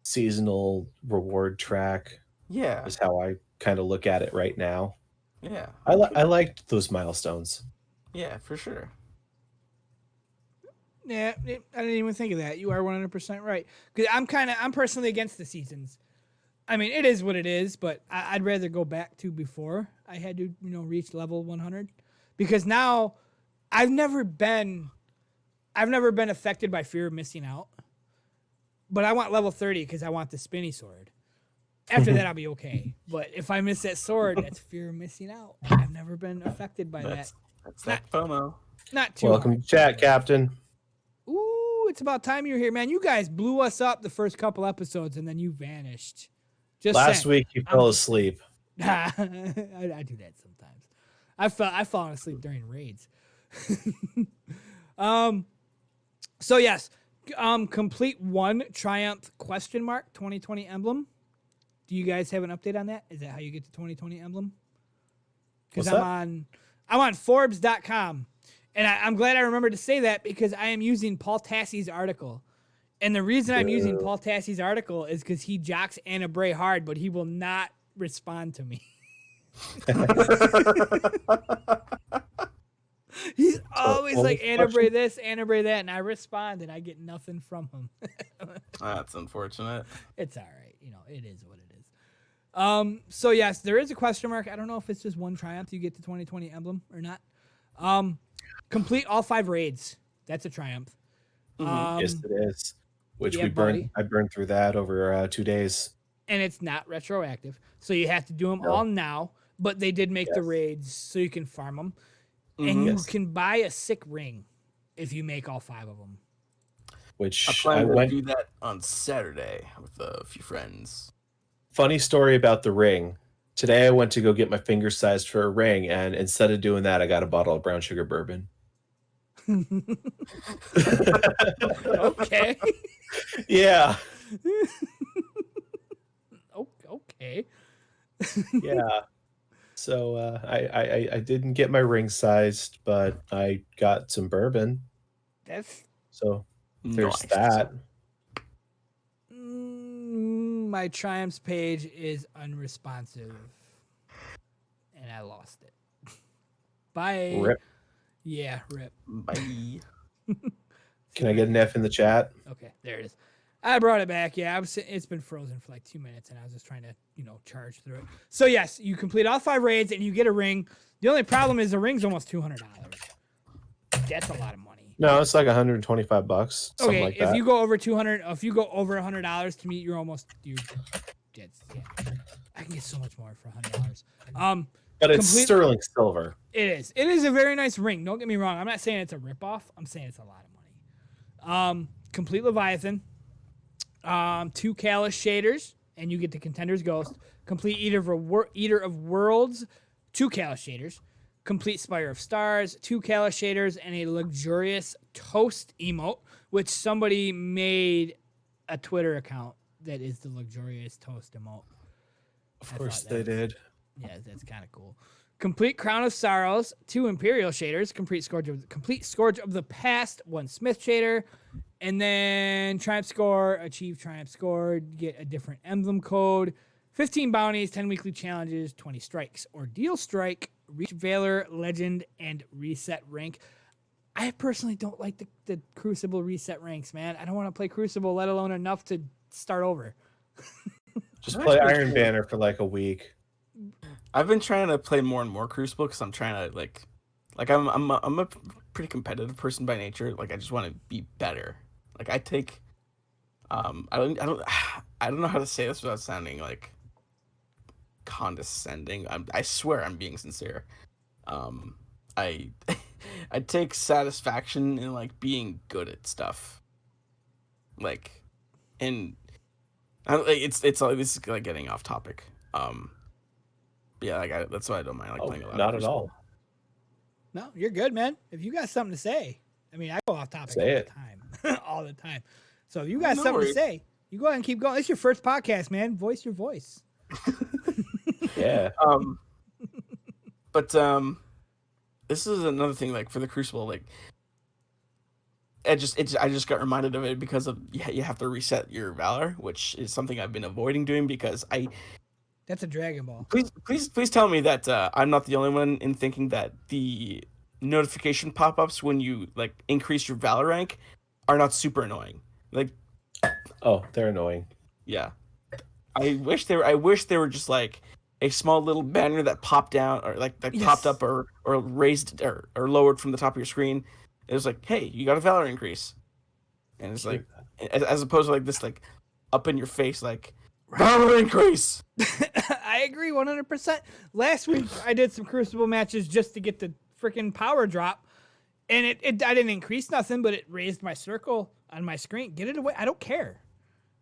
seasonal reward track. Yeah. Is how I kind of look at it right now. Yeah. I liked those milestones. Yeah, for sure. Yeah, I didn't even think of that. You are 100% right. Because I'm personally against the seasons. I mean, it is what it is, but I'd rather go back to before I had to, reach level 100. Because now I've never been affected by fear of missing out. But I want level 30 because I want the spinny sword. After that, I'll be okay. But if I miss that sword, that's fear of missing out. I've never been affected by that. That's that FOMO. Not too Welcome hard. to chat, Captain. Ooh, it's about time you're here, man. You guys blew us up the first couple episodes, and then you vanished. Just Last saying. week you fell asleep. I do that sometimes. I've fallen asleep during raids. So yes, complete one Triumph ? 2020 emblem. Do you guys have an update on that? Is that how you get to 2020 emblem? Because I'm on Forbes.com, and I'm glad I remembered to say that because I am using Paul Tassie's article. And the reason I'm using Paul Tassie's article is because he jocks Anna Bray hard, but he will not respond to me. He's always like, Anna Bray this, Anna Bray that, and I respond, and I get nothing from him. That's unfortunate. It's all right. It is what it is. So, yes, there is a question mark. I don't know if it's just one Triumph you get to 2020 emblem or not. Complete all 5 raids. That's a Triumph. Yes, it is. Which yeah, I burned through that over 2 days. And it's not retroactive. So you have to do them all now. But they did make the raids so you can farm them. And you can buy a sick ring if you make all 5 of them. Which I plan to do that on Saturday with a few friends. Funny story about the ring. Today I went to go get my finger sized for a ring, and instead of doing that, I got a bottle of brown sugar bourbon. Okay. Yeah. Okay. Yeah. So I didn't get my ring sized, but I got some bourbon. So there's that. My Triumphs page is unresponsive, and I lost it. Bye. Rip. Yeah, rip. Bye. Can I get an F in the chat? Okay, there it is. I brought it back. Yeah, it's been frozen for like 2 minutes, and I was just trying to, charge through it. So yes, you complete all 5 raids, and you get a ring. The only problem is the ring's almost $200. That's a lot of money. No, it's like $125. Okay, like if that. you go over $100 to meet, I can get so much more for $100. But it's sterling silver. It is. It is a very nice ring. Don't get me wrong. I'm not saying it's a ripoff. I'm saying it's a lot of money. Complete Leviathan. 2 Callous shaders, and you get the Contender's Ghost. Complete Eater of Worlds, 2 Callous shaders. Complete Spire of Stars, 2 Callous shaders, and a luxurious toast emote, which somebody made a Twitter account that is the luxurious toast emote. Of course they did. Yeah, that's kind of cool. Complete Crown of Sorrows, 2 Imperial shaders. Complete Scourge of the Past, 1 Smith shader. And then Triumph Score, achieve Triumph Score, get a different emblem code. 15 bounties, 10 weekly challenges, 20 strikes. Ordeal Strike, reach Valor, Legend, and reset rank. I personally don't like the Crucible reset ranks, man. I don't want to play Crucible, let alone enough to start over. Just play Iron Banner for like a week. I've been trying to play more and more Crucible because I'm trying to like I'm a pretty competitive person by nature. Like I just want to be better. Like I take, I don't know how to say this without sounding like condescending. I swear I'm being sincere. I take satisfaction in like being good at stuff. Like, and it's like this is like getting off topic. Yeah, like that's why I don't mind like playing a lot. Not at all. No, you're good, man. If you got something to say, I mean, I go off topic all the time, all the time. So if you got something to say, you go ahead and keep going. It's your first podcast, man. Voice your voice. Yeah. But this is another thing. Like for the Crucible, like I just got reminded of it because of you have to reset your Valor, which is something I've been avoiding doing because That's a Dragon Ball. Please tell me that I'm not the only one in thinking that the notification pop-ups when you like increase your Valor rank are not super annoying. Like, Oh, they're annoying. yeah, I wish they were just like a small little banner that popped down or like that popped up or raised or lowered from the top of your screen. It was like, hey, you got a Valor increase, and it's like as opposed to like this like up in your face like Valor increase. I agree 100%. Last week I did some Crucible matches just to get the freaking power drop, and it I didn't increase nothing, but it raised my circle on my screen. Get it away! I don't care.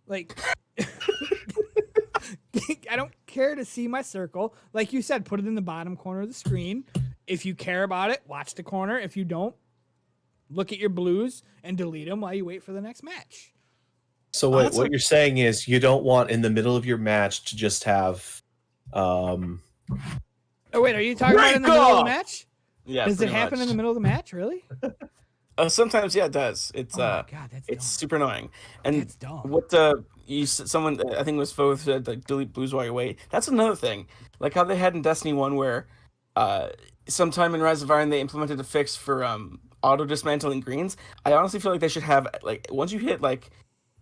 Like, I don't care to see my circle. Like you said, put it in the bottom corner of the screen. If you care about it, watch the corner. If you don't, look at your blues and delete them while you wait for the next match. So what you're saying is you don't want in the middle of your match to just have Oh wait, are you talking about in the middle of the match? Yeah. Does it happen in the middle of the match? Really? Sometimes, yeah, it does. It's oh my God, that's it's dumb. super annoying. And That's dumb. what someone I think it was Phogoth said like delete blues while you wait. That's another thing. Like how they had in Destiny 1 where sometime in Rise of Iron they implemented a fix for auto dismantling greens. I honestly feel like they should have like once you hit like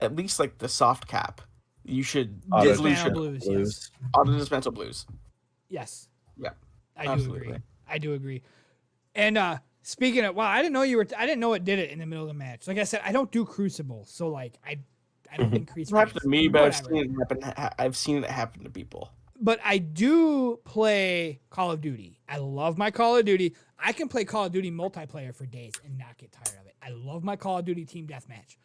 at least like the soft cap, you should Dismantle blues. Yes. auto dismantle blues. Yes. Yeah. I do agree. And speaking of, wow, I didn't know it did it in the middle of the match. Like I said, I don't do Crucible, so like I don't increase. It happened to me, but Whatever. I've seen it happen to people. But I do play Call of Duty. I love my Call of Duty. I can play Call of Duty multiplayer for days and not get tired of it. I love my Call of Duty team deathmatch.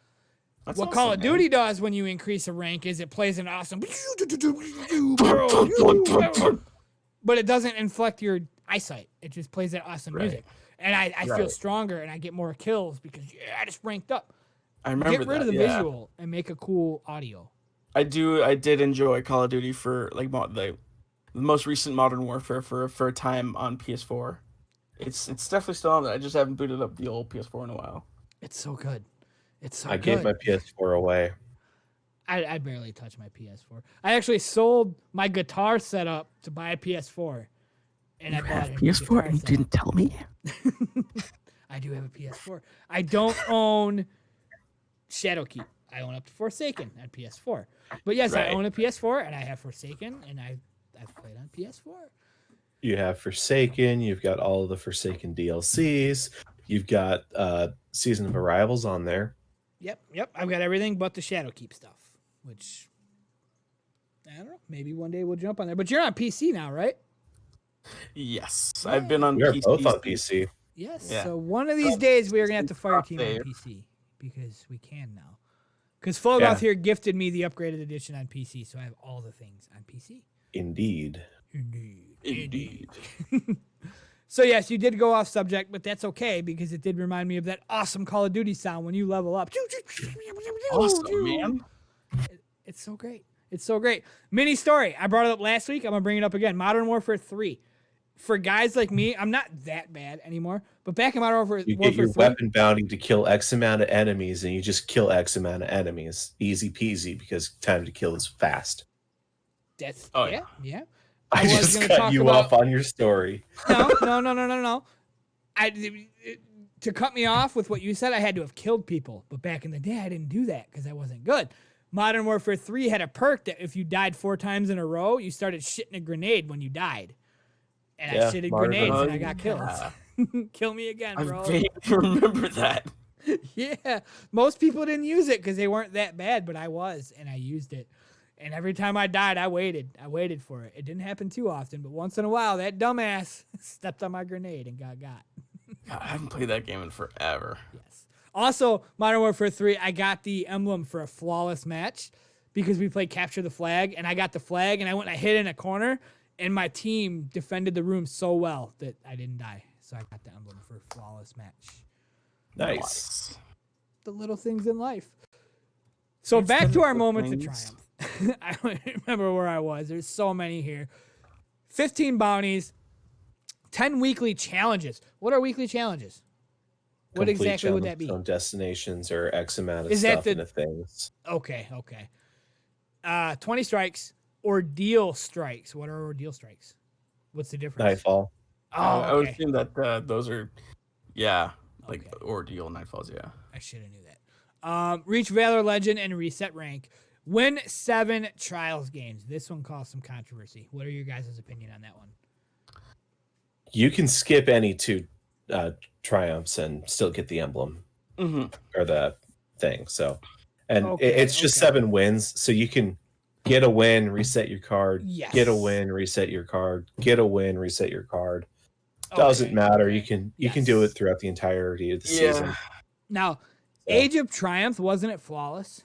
That's what awesome, Call of man. Duty does when you increase a rank is it plays an awesome, but it doesn't inflect your eyesight. It just plays that awesome music, and I feel stronger and I get more kills because I just ranked up. I remember Get rid of the visual and make a cool audio. I did enjoy Call of Duty for like the most recent Modern Warfare for a time on PS4. It's definitely still on there. I just haven't booted up the old PS4 in a while. It's so good. It's so I good. gave my PS4 away. I barely touch my PS4. I actually sold my guitar setup to buy a PS4. And I bought a PS4 and you didn't tell me? I do have a PS4. I don't own Shadowkeep. I own up to Forsaken on PS4. But yes, I own a PS4 and I have Forsaken and I've played on PS4. You have Forsaken, you've got all of the Forsaken DLCs, you've got Season of Arrivals on there. Yep. I've got everything but the Shadowkeep stuff, which I don't know. Maybe one day we'll jump on there. But you're on PC now, right? Yes, I've been on We are PC. both on PC. Yes. Yeah. So one of these days we are gonna have to Fireteam on PC because we can now. Because Phogoth here gifted me the upgraded edition on PC, so I have all the things on PC. Indeed. So yes, you did go off subject, but that's okay because it did remind me of that awesome Call of Duty sound when you level up. Awesome, man. It's so great. It's so great. Mini story. I brought it up last week. I'm going to bring it up again. Modern Warfare 3. For guys like me, I'm not that bad anymore. But back in Modern Warfare 3. You get your weapon bounty to kill X amount of enemies, and you just kill X amount of enemies. Easy peasy, because time to kill is fast. That's, yeah. I just cut you off on your story. No. To cut me off with what you said, I had to have killed people. But back in the day, I didn't do that because I wasn't good. Modern Warfare 3 had a perk that if you died 4 times in a row, you started shitting a grenade when you died. And I shitted grenades and I got killed. Kill me again, bro. I vaguely remember that. Yeah. Most people didn't use it because they weren't that bad, but I was, and I used it. And every time I died, I waited. I waited for it. It didn't happen too often, but once in a while, that dumbass stepped on my grenade and got. God, I haven't played that game in forever. Yes. Also, Modern Warfare 3, I got the emblem for a flawless match because we played Capture the Flag, and I got the flag, and I went and I hid in a corner, and my team defended the room so well that I didn't die. So I got the emblem for a flawless match. Nice. The little things in life. So back to our moments of triumph. I don't remember where I was. There's so many here. 15 bounties, 10 weekly challenges. What are weekly challenges? What complete exactly would that be? gemstone destinations or X amount of Is that stuff into things. Okay. 20 strikes, ordeal strikes. What are ordeal strikes? What's the difference? Nightfall. Oh, I would okay. assume that those are, yeah, like Okay. ordeal nightfalls. Yeah. I should have knew that. Reach Valor Legend and reset rank. Win 7 trials games. This one caused some controversy. What are your guys' opinion on that one? You can skip any 2 triumphs and still get the emblem or the thing. So, and it's just 7 wins. So you can get a win, reset your card. Yes. Get a win, reset your card. Get a win, reset your card. Doesn't matter. You can do it throughout the entirety of the season. Now, Age of Triumph, wasn't it flawless?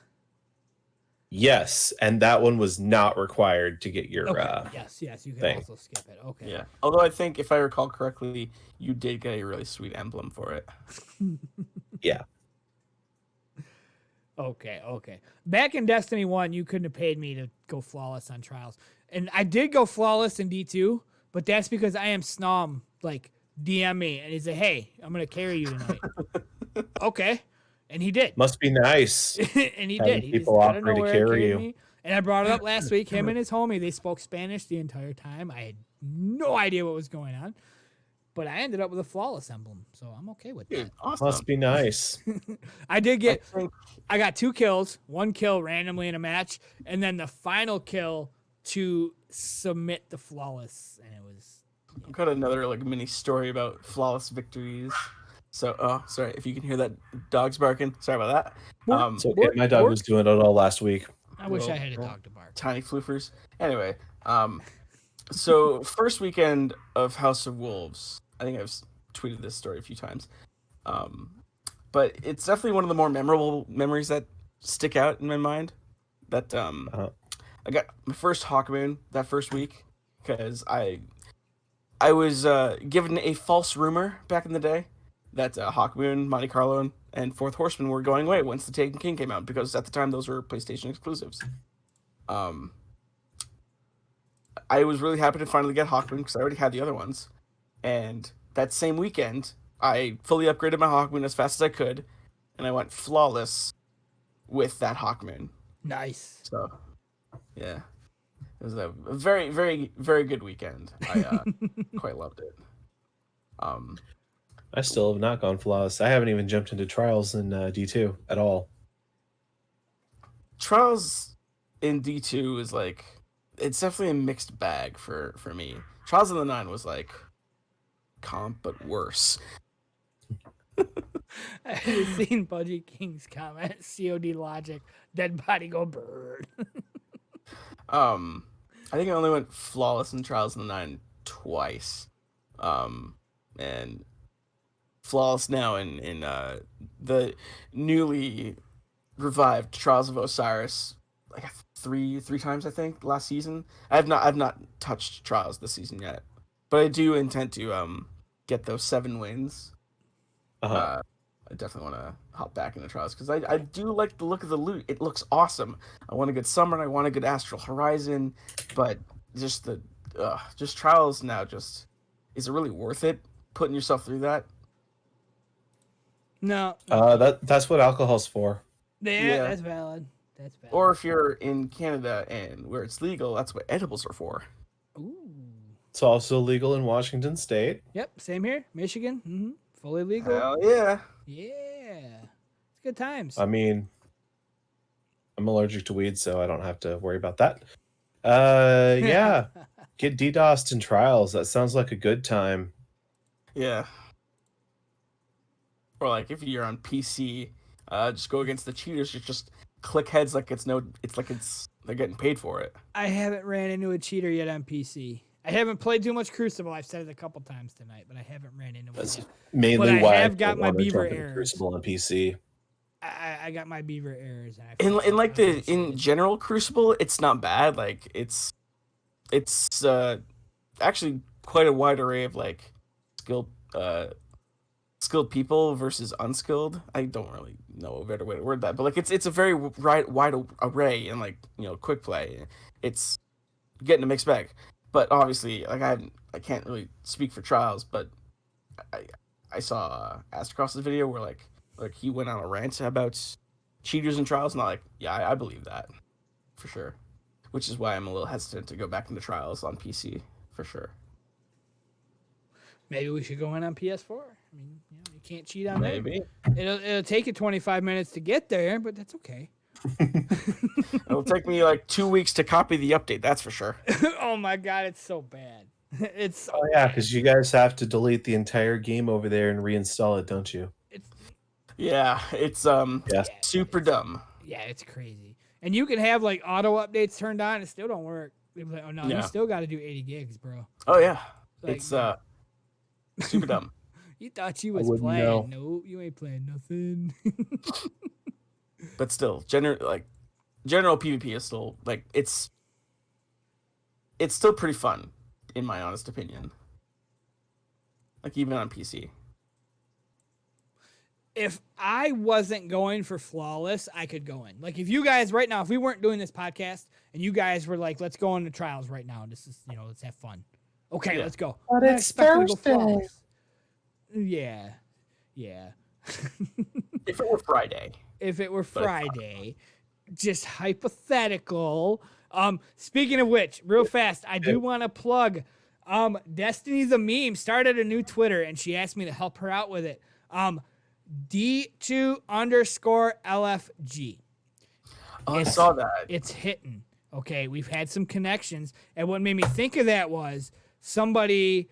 Yes, and that one was not required to get your yes, you can thing. also skip it. Okay. Yeah. Although I think, if I recall correctly, you did get a really sweet emblem for it. Yeah. Okay. Back in Destiny 1, you couldn't have paid me to go flawless on trials. And I did go flawless in D2, but that's because I am Snom, like, DM me, and he's like, hey, I'm going to carry you tonight. Okay. And he did. Must be nice. And he did. He people just out of offer to nowhere carry carried you. me. And I brought it up last week. Him and his homie, they spoke Spanish the entire time. I had no idea what was going on. But I ended up with a flawless emblem, so I'm okay with that. Dude, awesome. Must be nice. I did get, I got 2 kills, 1 kill randomly in a match, and then the final kill to submit the flawless, and it was. I've got another like mini story about flawless victories. So, sorry if you can hear that dog's barking. Sorry about that. It's okay. My dog was doing it all last week. I wish I had a dog to bark. Tiny floofers. Anyway, so first weekend of House of Wolves. I think I've tweeted this story a few times. But it's definitely one of the more memorable memories that stick out in my mind. That I got my first Hawkmoon that first week because I was given a false rumor back in the day that Hawkmoon, Monte Carlo, and Fourth Horseman were going away once the Taken King came out, because at the time those were PlayStation exclusives. I was really happy to finally get Hawkmoon because I already had the other ones. And that same weekend, I fully upgraded my Hawkmoon as fast as I could, and I went flawless with that Hawkmoon. Nice. So, yeah. It was a very, very, very good weekend. I quite loved it. I still have not gone flawless. I haven't even jumped into trials in D2 at all. Trials in D2 is like, it's definitely a mixed bag for me. Trials in the 9 was like comp, but worse. I have seen Budgie King's comment, COD logic, dead body go bird. I think I only went flawless in Trials in the 9 twice. And flawless now in the newly revived Trials of Osiris, like three times I think last season. I've not touched Trials this season yet, but I do intend to get those 7 wins. I definitely want to hop back into Trials because I do like the look of the loot. It looks awesome. I want a good Summer, I want a good Astral Horizon, but just just Trials now, just is it really worth it putting yourself through that? No. That's what alcohol's for. Yeah, that's valid. That's valid. Or if you're in Canada and where it's legal, that's what edibles are for. Ooh. It's also legal in Washington State. Yep, same here. Michigan, fully legal. Hell yeah. Yeah. It's good times. I mean, I'm allergic to weed, so I don't have to worry about that. Yeah. Get DDoSed in trials. That sounds like a good time. Yeah. Or like if you're on PC, just go against the cheaters. Just click heads like they're getting paid for it. I haven't ran into a cheater yet on PC. I haven't played too much Crucible. I've said it a couple times tonight, but I haven't ran into one. That's mainly but why I have got my beaver errors. Crucible on PC. I got my beaver errors. In general Crucible, it's not bad. Like it's actually quite a wide array of like skilled people versus unskilled. I don't really know a better way to word that, but like it's a very wide array and like, quick play. It's getting a mixed bag. But obviously, like I can't really speak for Trials, but I saw Astrocross's video where like he went on a rant about cheaters and trials, and I'm like, yeah, I believe that for sure. Which is why I'm a little hesitant to go back into trials on PC for sure. Maybe we should go in on PS4. I mean, you can't cheat on that. Maybe It'll take you 25 minutes to get there, but that's okay. it'll take me like 2 weeks to copy the update. That's for sure. Oh my god, it's so bad. It's so Oh yeah, because you guys have to delete the entire game over there and reinstall it, don't you? Yeah, it's super dumb. Yeah, it's crazy. And you can have like auto updates turned on, it still don't work. They're like, oh no, you still got to do 80 gigs, bro. Oh yeah, Like, it's super dumb. You thought you was playing? know. No, you ain't playing nothing. But still, general PvP is still like it's still pretty fun, in my honest opinion. Like even on PC. If I wasn't going for flawless, I could go in. Like if you guys right now, if we weren't doing this podcast and you guys were like, let's go into trials right now. This is, let's have fun. Okay, let's go. But I'm not it's expecting to go Thursday. flawless. Yeah. If it were Friday. If it were Friday, just hypothetical. Speaking of which, real fast, I do want to plug. Destiny's a Meme started a new Twitter, and she asked me to help her out with it. D2_LFG. Oh, I saw that. It's hitting. Okay, we've had some connections, and what made me think of that was somebody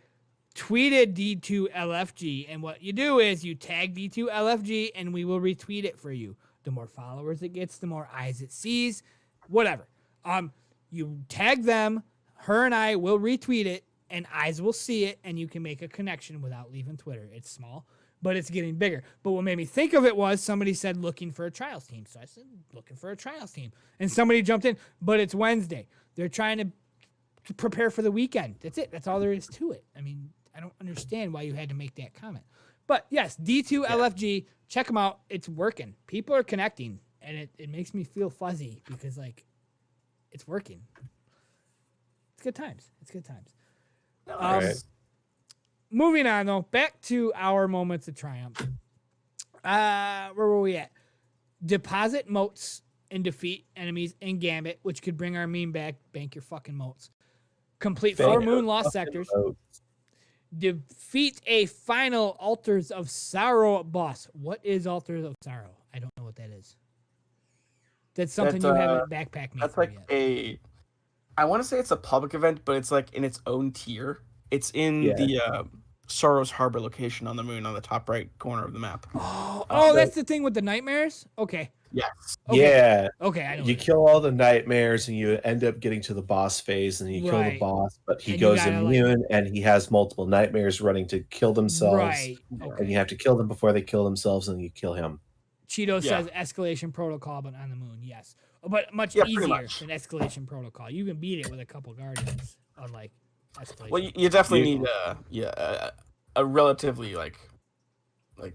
tweeted D2LFG, and what you do is you tag D2LFG, and we will retweet it for you. The more followers it gets, the more eyes it sees, whatever. You tag them, her and I will retweet it, and eyes will see it, and you can make a connection without leaving Twitter. It's small, but it's getting bigger. But what made me think of it was somebody said looking for a trials team. So I said, looking for a trials team. And somebody jumped in, but it's Wednesday. They're trying to prepare for the weekend. That's it. That's all there is to it. I mean, I don't understand why you had to make that comment. But yes, D2LFG, check them out. It's working. People are connecting, and it makes me feel fuzzy because, like, it's working. It's good times. It's good times. Nice. Moving on, though, back to our moments of triumph. Where were we at? Deposit moats and defeat enemies in Gambit, which could bring our meme back. Bank your fucking moats. Complete 4 moon lost sectors. Defeat a final Altars of Sorrow boss. What is Altars of Sorrow? I don't know what that is. That's something you haven't backpacked me That's for like yet. I want to say it's a public event, but it's like in its own tier. It's in the Sorrow's Harbor location on the moon on the top right corner of the map. Oh, that's the thing with the nightmares? Okay. Yes. Okay. Yeah. Okay, I know. You kill all the nightmares and you end up getting to the boss phase and you kill the Right. boss, but he And you goes gotta, immune and he has multiple nightmares running to kill themselves. Right. And Okay. you have to kill them before they kill themselves and you kill him. Cheeto Yeah. says escalation protocol, but on the moon, yes. But much Yeah, pretty easier much. than escalation protocol. You can beat it with a couple guardians, unlike escalation. Well, you definitely need a relatively like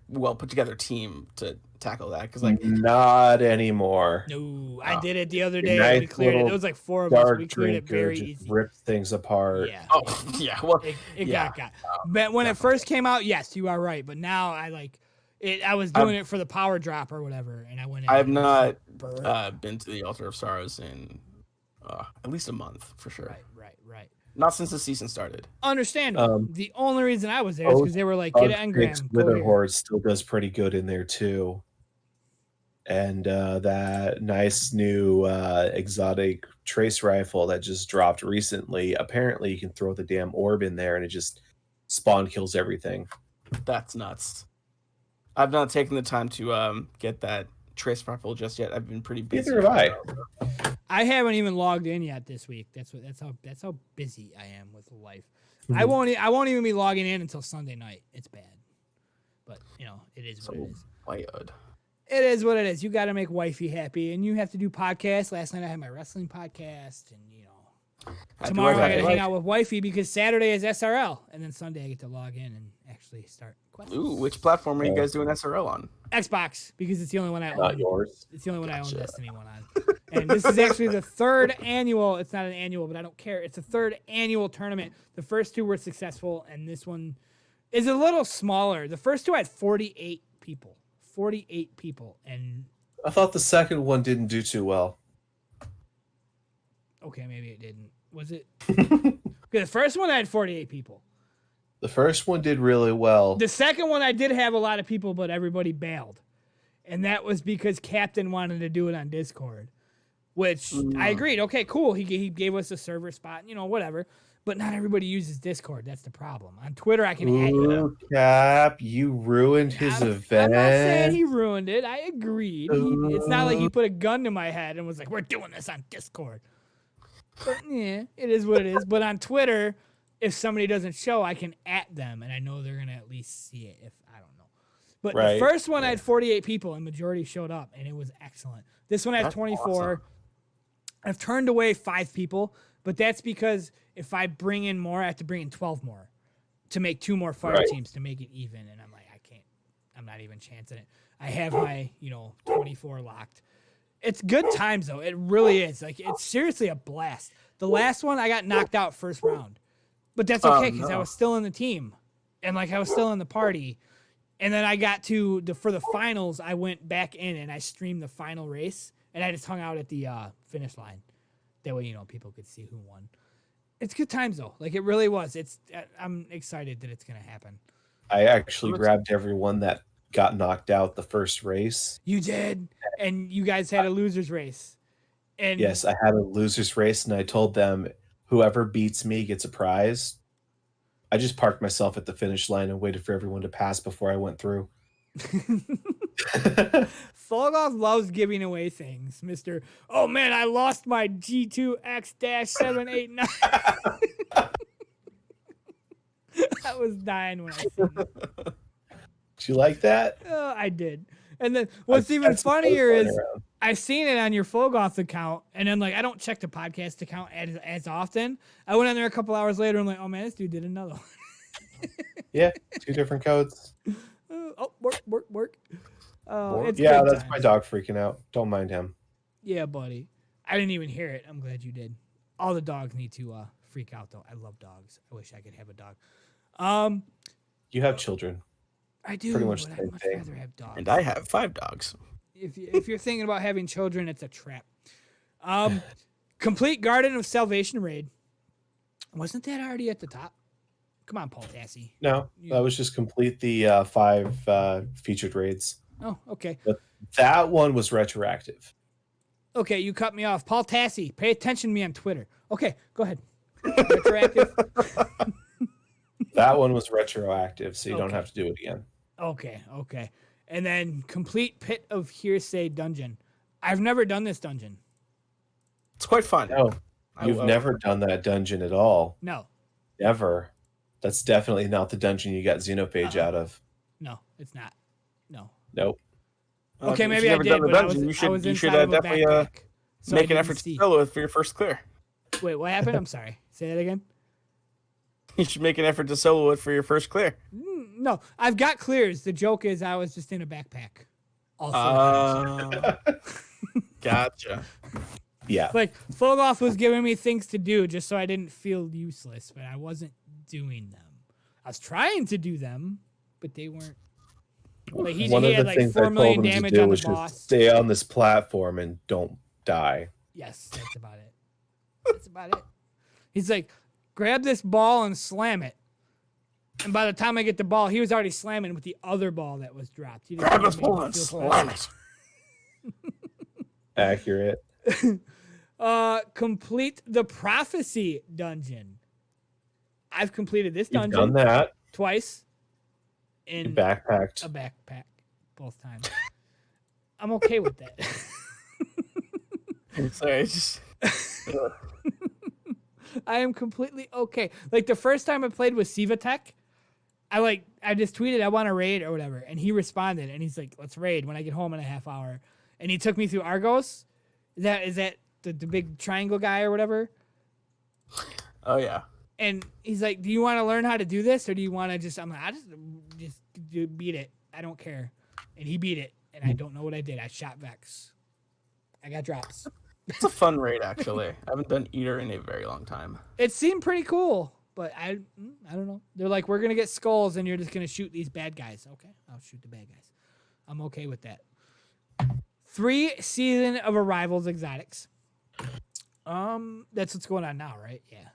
well put together team to tackle that because like Not anymore. No, I did it the other day. Nice We cleared it. little There was like 4 of us. Dark We cleared it drinker very just easy. rips things apart. Yeah. oh yeah well It yeah. got. But when it first came out, yes, you are right. But now I like it. I was doing it for the power drop or whatever, and I went. I have not Burr. been to the Altar of Sorrows in at least a month for sure. Right. Not since the season started. Understandable. The only reason I was there is because they were like, get an engram. Go here. Witherhoard still does pretty good in there too. And that nice new exotic trace rifle that just dropped recently. Apparently, you can throw the damn orb in there and it just spawn kills everything. That's nuts. I've not taken the time to get that trace rifle just yet. I've been pretty busy. Neither have I. I haven't even logged in yet this week. That's how busy I am with life. I won't even be logging in until Sunday night. It's bad, but it is what it is. Wild. It is what it is. You got to make wifey happy, and you have to do podcasts. Last night I had my wrestling podcast, and tomorrow I got to hang out with wifey because Saturday is SRL, and then Sunday I get to log in and actually start questions. Ooh, which platform are you guys doing SRL on? Xbox, because it's the only one I own. Not yours. It's the only one I own Gotcha. Destiny 1 on. And this is actually the 3rd annual. It's not an annual, but I don't care. It's the 3rd annual tournament. The first 2 were successful, and this one is a little smaller. The first two had 48 people. 48 people. And I thought the second one didn't do too well. okay, maybe it didn't. Was it? Okay, the first one had 48 people. The first one did really well. The second one I did have a lot of people, but everybody bailed. And that was because Captain wanted to do it on Discord, which I agreed. Okay, cool. He gave us a server spot, whatever. But not everybody uses Discord. That's the problem. On Twitter, I can add you. Cap, you ruined his event. I'm not saying he ruined it. I agreed. It's not like he put a gun to my head and was like, we're doing this on Discord. But yeah, it is what it is. But on Twitter, if somebody doesn't show, I can at them, and I know they're going to at least see it if I don't know. But the first one, I had 48 people, and majority showed up, and it was excellent. This one I had 24. Awesome. I've turned away 5 people, but that's because if I bring in more, I have to bring in 12 more to make 2 more fire teams to make it even. And I'm like, I can't. I'm not even chancing it. I have my, 24 locked. It's good times, though. It really is. Like, it's seriously a blast. The last one, I got knocked out first round. But that's okay because I was still in the team. And, I was still in the party. And then I got for the finals, I went back in and I streamed the final race. And I just hung out at the finish line. That way, people could see who won. It's good times, though. It really was. I'm excited that it's going to happen. I actually grabbed everyone that got knocked out the first race. You did? And you guys had a loser's race. And yes, I had a loser's race, and I told them whoever beats me gets a prize. I just parked myself at the finish line and waited for everyone to pass before I went through. Phogoth loves giving away things, Mr. Oh man, I lost my G2X-789. I was dying when I said it. Did you like that? I did. And then what's even funnier is I seen it on your Phogoth account, and then I don't check the podcast account as often. I went on there a couple hours later and oh man, this dude did another one. Yeah, 2 different codes. Work. Yeah, that's my dog freaking out. Don't mind him. Yeah, buddy. I didn't even hear it. I'm glad you did. All the dogs need to freak out, though. I love dogs. I wish I could have a dog. You have children. I do. Pretty much but the same I'd much thing. rather have dogs. And I have 5 dogs. If you're thinking about having children, it's a trap. Complete Garden of Salvation raid. Wasn't that already at the top? Come on, Paul Tassi. No, that was just complete the 5 featured raids. Oh, okay. But that one was retroactive. Okay, you cut me off. Paul Tassi, pay attention to me on Twitter. Okay, go ahead. Retroactive. That one was retroactive, so you don't have to do it again. Okay. And then complete Pit of Hearsay dungeon. I've never done this dungeon. It's quite fun. No, you've never done that dungeon at all. No. Ever. That's definitely not the dungeon you got Xenophage out of. No, it's not. No. Nope. Okay, maybe I did, but I was definitely make an effort to solo it for your first clear. Wait, what happened? I'm sorry. Say that again. You should make an effort to solo it for your first clear. No, I've got clears. The joke is I was just in a backpack. Gotcha. Yeah. Phogoth was giving me things to do just so I didn't feel useless, but I wasn't doing them. I was trying to do them, but they weren't. He had 4 million damage on the boss. Stay on this platform and don't die. Yes, that's about it. That's about it. He's like, grab this ball and slam it. And by the time I get the ball, he was already slamming with the other ball that was dropped. Grab this ball and slam it. Accurate. Complete the Prophecy dungeon. I've completed this dungeon. You've done that twice. In backpacked. A backpack both times. I'm okay with that. Sorry, I am completely okay. The first time I played with Sivatech, I just tweeted I want to raid or whatever, and he responded and he's like, "Let's raid when I get home in a half hour." And he took me through Argos. Is that the big triangle guy or whatever? Oh yeah. And he's like, "Do you want to learn how to do this, or do you want to just?" I'm like, "I just beat it. I don't care." And he beat it, and I don't know what I did. I shot Vex. I got drops. It's a fun raid, actually. I haven't done Eater in a very long time. It seemed pretty cool. but I don't know. They're like, we're gonna get skulls, and you're just gonna shoot these bad guys. Okay, I'll shoot the bad guys. I'm okay with that. 3 Season of Arrivals exotics. That's what's going on now, right? Yeah.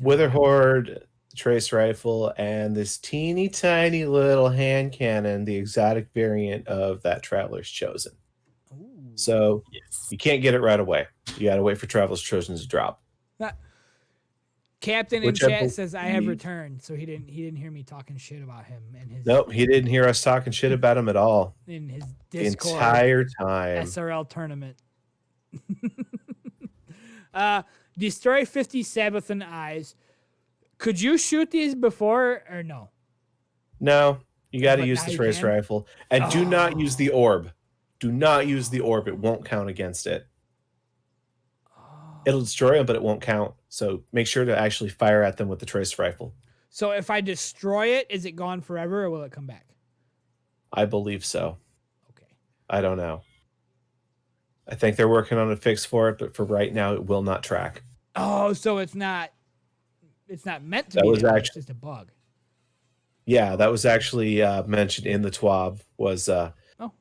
Wither Horde, Trace Rifle, and this teeny tiny little hand cannon, the exotic variant of that Traveler's Chosen. Ooh. So you can't get it right away. You gotta wait for Traveler's Chosen to drop. Captain in chat says I have returned, so he didn't hear me talking shit about him and his. Nope, he didn't hear us talking shit about him at all. In his the Discord entire time. SRL tournament. Destroy 50 Sabbathon eyes. Could you shoot these before or no? No, you got to But use now the you Trace can? Rifle, and do not use the orb. Do not use the orb; it won't count against it. It'll destroy them, but it won't count. So make sure to actually fire at them with the Trace Rifle. So if I destroy it, is it gone forever or will it come back? I believe so. Okay. I don't know. I think they're working on a fix for it, but for right now, it will not track. Oh, so it's not meant to That be. was It's actually- just a bug. Yeah, that was actually mentioned in the TWAB. Was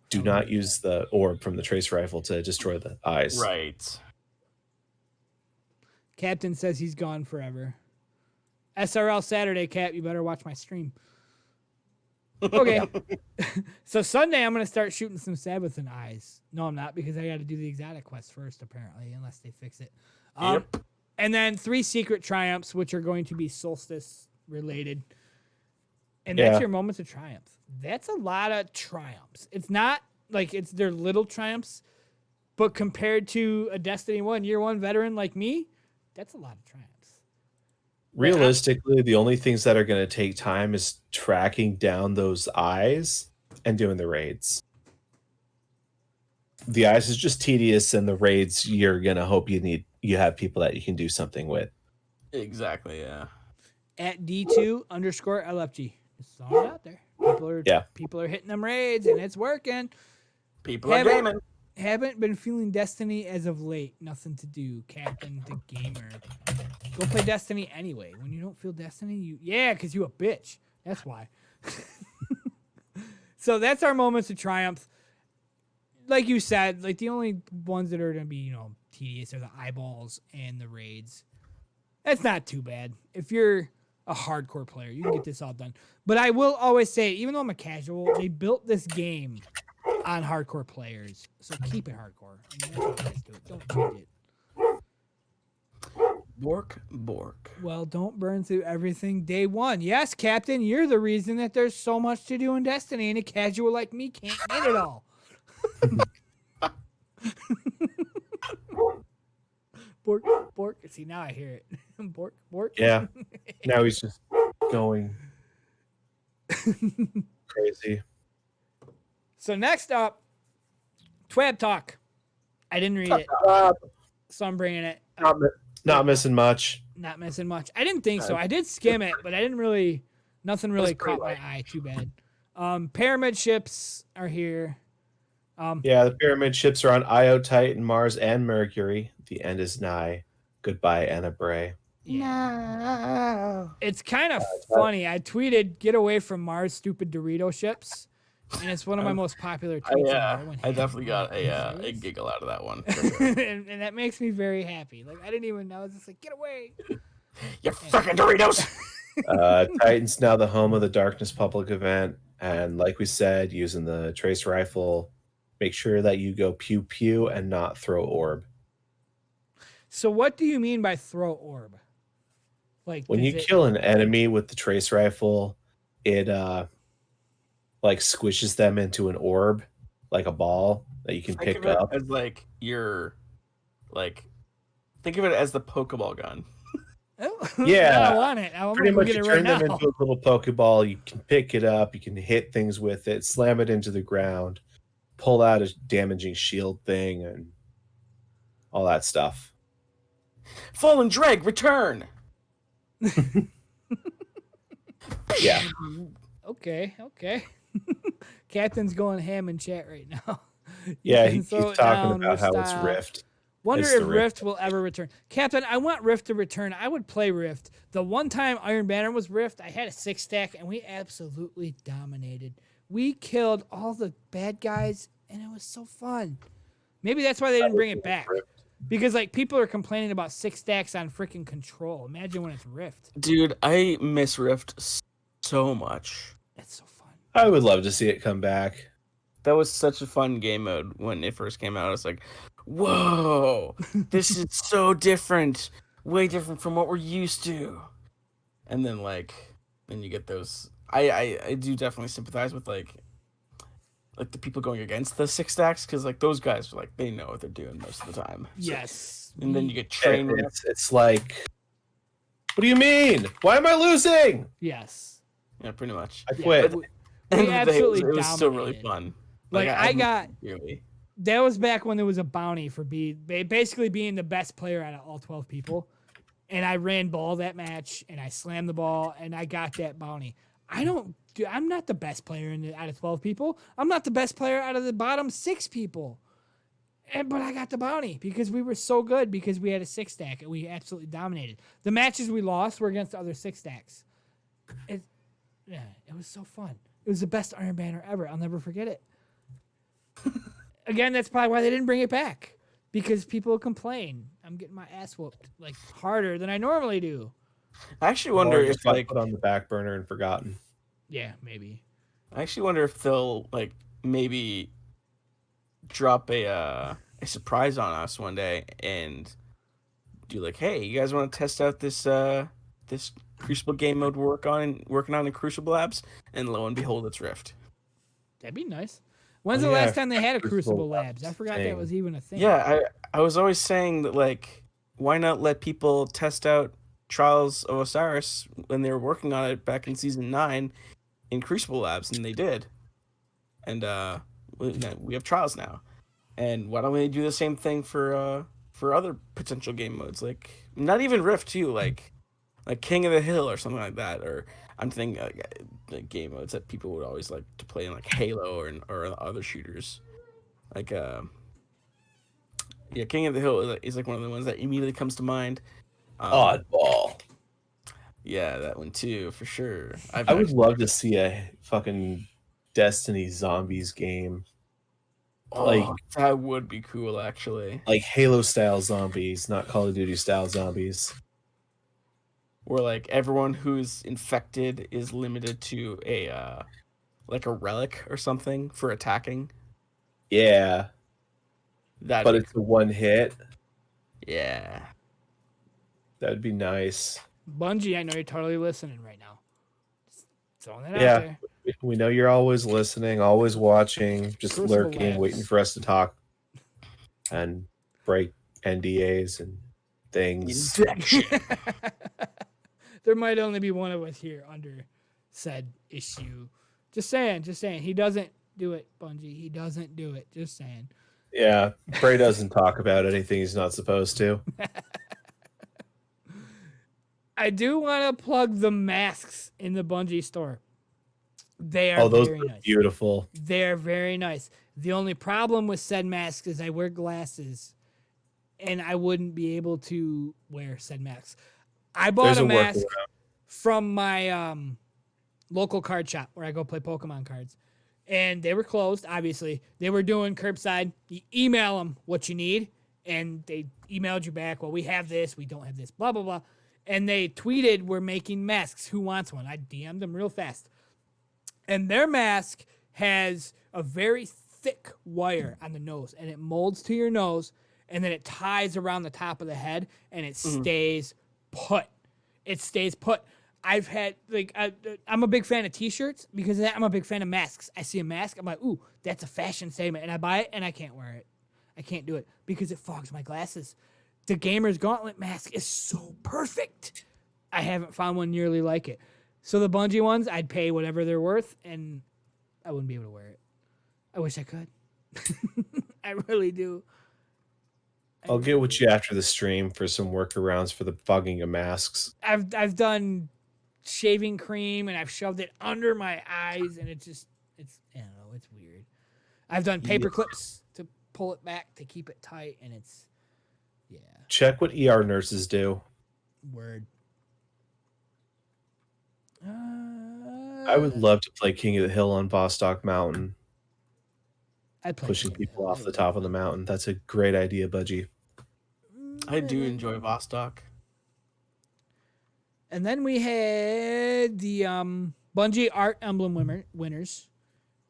do not use the orb from the Trace Rifle to destroy the eyes. Right. Captain says he's gone forever. SRL Saturday, Cap, you better watch my stream. Okay. So Sunday, I'm going to start shooting some Sabbathon eyes. No, I'm not, because I got to do the exotic quest first, apparently, unless they fix it. Yep. And then 3 secret triumphs, which are going to be solstice related. And that's your moments of triumph. That's a lot of triumphs. It's not like they're little triumphs, but compared to a Destiny 1 year 1 veteran like me, that's a lot of triumphs. Realistically, the only things that are going to take time is tracking down those eyes and doing the raids. The eyes is just tedious, and the raids you're going to hope you have people that you can do something with. Exactly, yeah. At D2_LFG. Just throwing it out there. People are hitting them raids, and it's working. People are gaming. Haven't been feeling Destiny as of late. Nothing to do. Captain the gamer. Go play Destiny anyway. When you don't feel Destiny, because you a bitch. That's why. So that's our moments of triumph. Like you said, like the only ones that are going to be, tedious are the eyeballs and the raids. That's not too bad. If you're a hardcore player, you can get this all done. But I will always say, even though I'm a casual, they built this game on hardcore players. So keep it hardcore. I mean, that's how you guys do it. Don't change it. Bork. Well, don't burn through everything day one. Yes, Captain, you're the reason that there's so much to do in Destiny, and a casual like me can't get it all. Bork. See, now I hear it. Bork. Yeah. Now he's just going crazy. So next up, Twab Talk. I didn't read it, so I'm bringing it. Not missing much. Not missing much. I didn't think so. I did skim it, but I didn't really. Nothing really caught my eye. Too bad. Pyramid ships are here. The pyramid ships are on Io, Titan, Mars, and Mercury. The end is nigh. Goodbye, Anna Bray. Yeah. It's kind of funny. I tweeted, "Get away from Mars, stupid Dorito ships," and it's one of my most popular tweets. I definitely got a giggle out of that one. For sure. and that makes me very happy. Like I didn't even know. I was just like, "Get away, you fucking Doritos!" Titan's now the home of the Darkness public event, and like we said, using the Trace Rifle, make sure that you go pew pew and not throw orb. So what do you mean by throw orb? Like when you kill an enemy with the Trace Rifle, it like squishes them into an orb, like a ball that you can pick up. As think of it as the Pokeball gun. Yeah, I want it. I'm pretty much get you it turn right them now. into a little Pokeball. You can pick it up. You can hit things with it. Slam it into the ground. Pull out a damaging shield thing and all that stuff. Fallen Dreg, return. Yeah. Okay. Captain's going ham in chat right now. Yeah, he's talking about how it's rift. Wonder It's if the Rift will ever return. Captain, I want Rift to return. I would play Rift. The one time Iron Banner was Rift, I had a 6-stack, and we absolutely dominated. We killed all the bad guys, and it was so fun. Maybe that's why they didn't bring it back. Because, like, people are complaining about 6 stacks on freaking Control. Imagine when it's Rift. Dude, I miss Rift so much. That's so fun. I would love to see it come back. That was such a fun game mode when it first came out. I was like, whoa, this is so different. Way different from what we're used to. And then, like, then you get those... I do definitely sympathize with, like the people going against the 6 stacks, because, like, those guys are, like, they know what they're doing most of the time. Yes. And then you get trained. It's like, what do you mean? Why am I losing? Yes. Yeah, pretty much. I quit. We absolutely it was still really dominated. fun. Like, I got... Really. That was back when there was a bounty for basically being the best player out of all 12 people. And I ran ball that match, and I slammed the ball, and I got that bounty. I'm not the best player out of 12 people. I'm not the best player out of the bottom 6 people. But I got the bounty because we were so good because we had a 6-stack, and we absolutely dominated. The matches we lost were against the other 6-stacks. It was so fun. It was the best Iron Banner ever. I'll never forget it. Again, that's probably why they didn't bring it back. Because people complain. I'm getting my ass whooped like harder than I normally do. I actually wonder if like put on the back burner and forgotten. Yeah, maybe. I actually wonder if they'll like maybe drop a surprise on us one day and do like, hey, you guys want to test out this this Crucible game mode working on in Crucible Labs? And lo and behold, it's Rift. That'd be nice. When's the last time they had a Crucible Labs? I forgot that was even a thing. Yeah, I was always saying that, like, why not let people test out Trials of Osiris when they were working on it back in Season 9 in Crucible Labs, and they did. And we have Trials now. And why don't we do the same thing for other potential game modes? Like, not even Rift, too, like King of the Hill or something like that, or... I'm thinking like game modes that people would always like to play in, like Halo or other shooters. Like King of the Hill is like one of the ones that immediately comes to mind. Oddball. Yeah, that one too, for sure. I would love to see a fucking Destiny Zombies game. Like that would be cool, actually. Like Halo style zombies, not Call of Duty style zombies. Where like everyone who's infected is limited to a like a relic or something for attacking. Yeah. But it's a one hit. Yeah. That'd be nice. Bungie, I know you're totally listening right now. Just throwing that out there. We know you're always listening, always watching, just Crucible lurking, Labs. waiting for us to talk and break NDAs and things. There might only be one of us here under said issue. Just saying. He doesn't do it, Bungie. He doesn't do it. Just saying. Yeah, Bray doesn't talk about anything he's not supposed to. I do want to plug the masks in the Bungie store. They are those very are nice. beautiful. They're very nice. The only problem with said masks is I wear glasses, and I wouldn't be able to wear said masks. I bought a mask from my local card shop where I go play Pokemon cards. And they were closed, obviously. They were doing curbside. You email them what you need, and they emailed you back, well, we have this, we don't have this, blah, blah, blah. And they tweeted, we're making masks. Who wants one? I DM'd them real fast. And their mask has a very thick wire on the nose, and it molds to your nose, and then it ties around the top of the head, and it stays put. It stays put. I've had, like, I'm a big fan of t-shirts because of that. I'm a big fan of masks. I see a mask, I'm like, ooh, that's a fashion statement. And I buy it, and I can't wear it. I can't do it because it fogs my glasses. The Gamer's Gauntlet mask is so perfect. I haven't found one nearly like it. So the Bungie ones, I'd pay whatever they're worth, and I wouldn't be able to wear it. I wish I could. I really do. I'll get with you after the stream for some workarounds for the fogging of masks. I've done shaving cream, and I've shoved it under my eyes, and it's I don't know, it's weird. I've done paper clips to pull it back to keep it tight, and Check what ER nurses do. Word. I would love to play King of the Hill on Bostock Mountain, I'd play pushing King of the people Hill. off the top of the mountain. That's a great idea, Budgie. I do enjoy Vostok. And then we had the Bungie Art Emblem winners,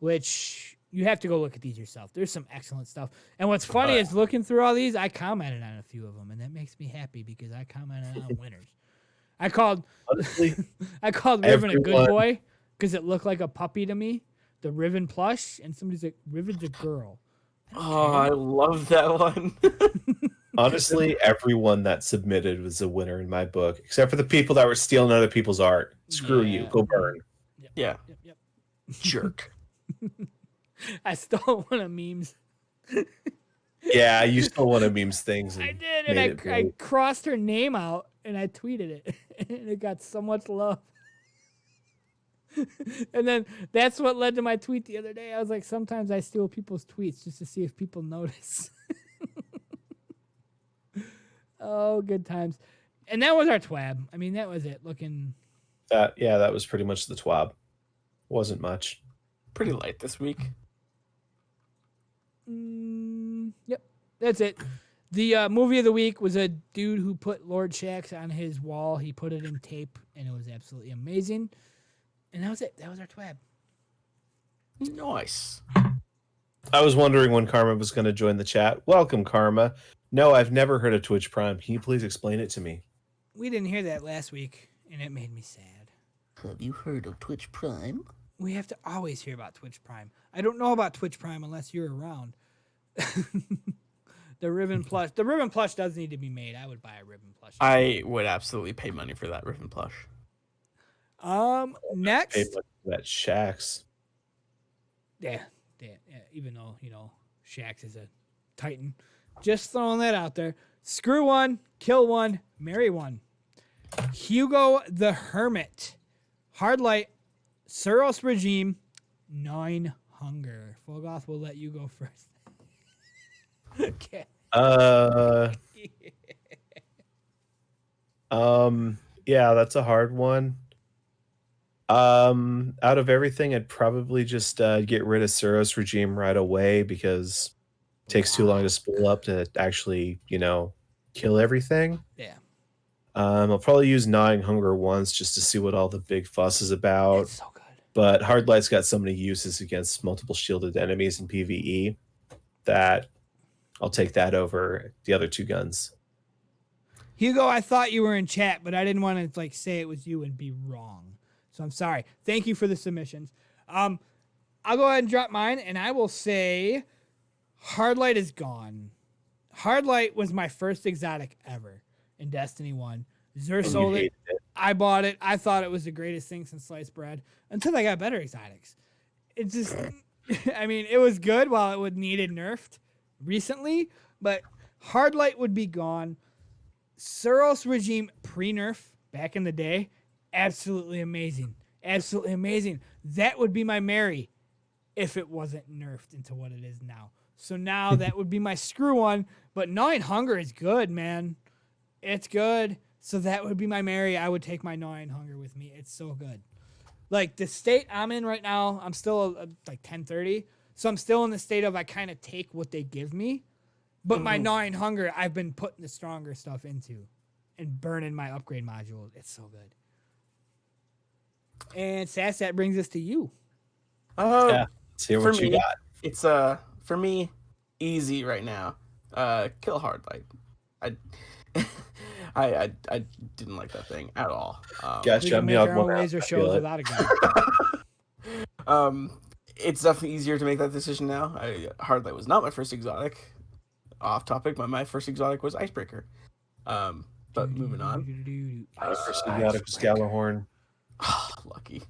which you have to go look at these yourself. There's some excellent stuff. And what's funny is looking through all these, I commented on a few of them, and that makes me happy because I commented on winners. I called Honestly, Riven a good everyone- boy because it looked like a puppy to me. The Riven plush, and somebody's like, Riven's a girl. Oh, I love that one. honestly, everyone that submitted was a winner in my book, except for the people that were stealing other people's art. Screw you. Yeah. Go burn. Yeah. Yep. Jerk. I stole one of memes. Yeah, you still want to memes things. I And did, and made it I great. crossed her name out, and I tweeted it, and it got so much love. And then that's what led to my tweet the other day. I was like, sometimes I steal people's tweets just to see if people notice. Oh, good times. And that was our twab. I mean, that was it. Looking. That was pretty much the twab. Wasn't much. Pretty light this week. Yep, that's it. The movie of the week was a dude who put Lord Shax on his wall. He put it in tape, and it was absolutely amazing. And that was it. That was our twab. Nice. I was wondering when Karma was going to join the chat. Welcome, Karma. No, I've never heard of Twitch Prime. Can you please explain it to me? We didn't hear that last week, and it made me sad. Have you heard of Twitch Prime? We have to always hear about Twitch Prime. I don't know about Twitch Prime unless you're around. The Riven plush. The Riven plush does need to be made. I would buy a Riven plush. I would absolutely pay money for that Riven plush. Hey, Next. but that Shax. Yeah. Even though, Shax is a Titan. Just throwing that out there. Screw one, kill one, marry one. Hugo the Hermit. Hard Light. Suros Regime. 9 Hunger. Phogoth will let you go first. Okay. Yeah, that's a hard one. Out of everything, I'd probably just get rid of Suros Regime right away because it takes too long to spool up to actually, kill everything. Yeah. I'll probably use Gnawing Hunger once just to see what all the big fuss is about. It's so good. But Hard Light's got so many uses against multiple shielded enemies in PvE that I'll take that over the other 2 guns. Hugo, I thought you were in chat, but I didn't want to say it was you and be wrong. So I'm sorry. Thank you for the submissions. I'll go ahead and drop mine, and I will say Hard Light is gone. Hard Light was my first exotic ever in Destiny 1. Zer And you sold it. hated it. I bought it. I thought it was the greatest thing since sliced bread until I got better exotics. It just, it was good while it would needed nerfed recently, but Hard Light would be gone. Suros Regime pre-nerf back in the day, absolutely amazing. Absolutely amazing. That would be my Mary if it wasn't nerfed into what it is now. So now that would be my screw one, but Gnawing Hunger is good, man. It's good. So that would be my Mary. I would take my Gnawing Hunger with me. It's so good. Like the state I'm in right now, I'm still like 1030. So I'm still in the state of I kind of take what they give me. But my Gnawing Hunger, I've been putting the stronger stuff into and burning my upgrade module. It's so good. And Sass, that brings us to you. Yeah. Let's hear For what you me, got. it's for me easy right now. Kill Hard Light. I didn't like that thing at all. We Gotcha. can I'm make the odd our own one out. laser I feel shows it. without a gun. It's definitely easier to make that decision now. Hard Light was not my first exotic. Off topic, my first exotic was Icebreaker. But moving on. First exotic was Galahorn. Lucky.